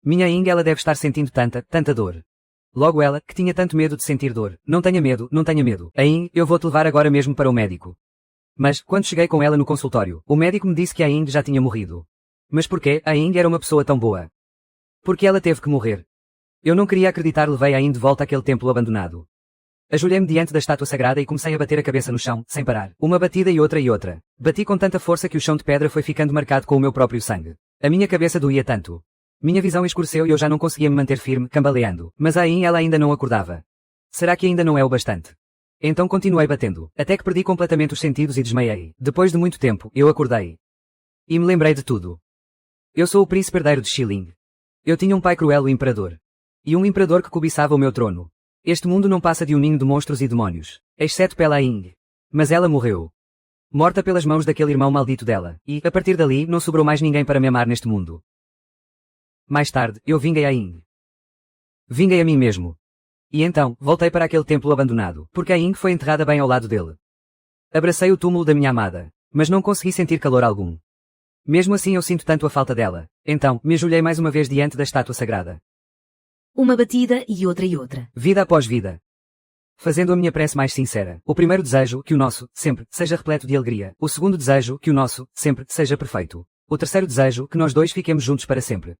Minha Ying, ela deve estar sentindo tanta dor. Logo ela, que tinha tanto medo de sentir dor. Não tenha medo, não tenha medo. A Ying, eu vou te levar agora mesmo para o médico. Mas, quando cheguei com ela no consultório, o médico me disse que a Ying já tinha morrido. Mas porquê? A Ying era uma pessoa tão boa. Porque ela teve que morrer. Eu não queria acreditar, levei a Ying de volta àquele templo abandonado. Ajoelhei-me diante da estátua sagrada e comecei a bater a cabeça no chão, sem parar. Uma batida e outra e outra. Bati com tanta força que o chão de pedra foi ficando marcado com o meu próprio sangue. A minha cabeça doía tanto. Minha visão escureceu e eu já não conseguia me manter firme, cambaleando. Mas a Ying, ela ainda não acordava. Será que ainda não é o bastante? Então continuei batendo, até que perdi completamente os sentidos e desmaiei. Depois de muito tempo, eu acordei. E me lembrei de tudo. Eu sou o príncipe herdeiro de Xiling. Eu tinha um pai cruel, o imperador. E um imperador que cobiçava o meu trono. Este mundo não passa de um ninho de monstros e demónios. Exceto pela Ying. Mas ela morreu. Morta pelas mãos daquele irmão maldito dela. E, a partir dali, não sobrou mais ninguém para me amar neste mundo. Mais tarde, eu vinguei a Ying. Vinguei a mim mesmo. E então, voltei para aquele templo abandonado, porque a Ying foi enterrada bem ao lado dele. Abracei o túmulo da minha amada, mas não consegui sentir calor algum. Mesmo assim eu sinto tanto a falta dela. Então, me ajoelhei mais uma vez diante da estátua sagrada. Uma batida e outra. Vida após vida. Fazendo a minha prece mais sincera. O primeiro desejo, que o nosso, sempre, seja repleto de alegria. O segundo desejo, que o nosso, sempre, seja perfeito. O terceiro desejo, que nós dois fiquemos juntos para sempre.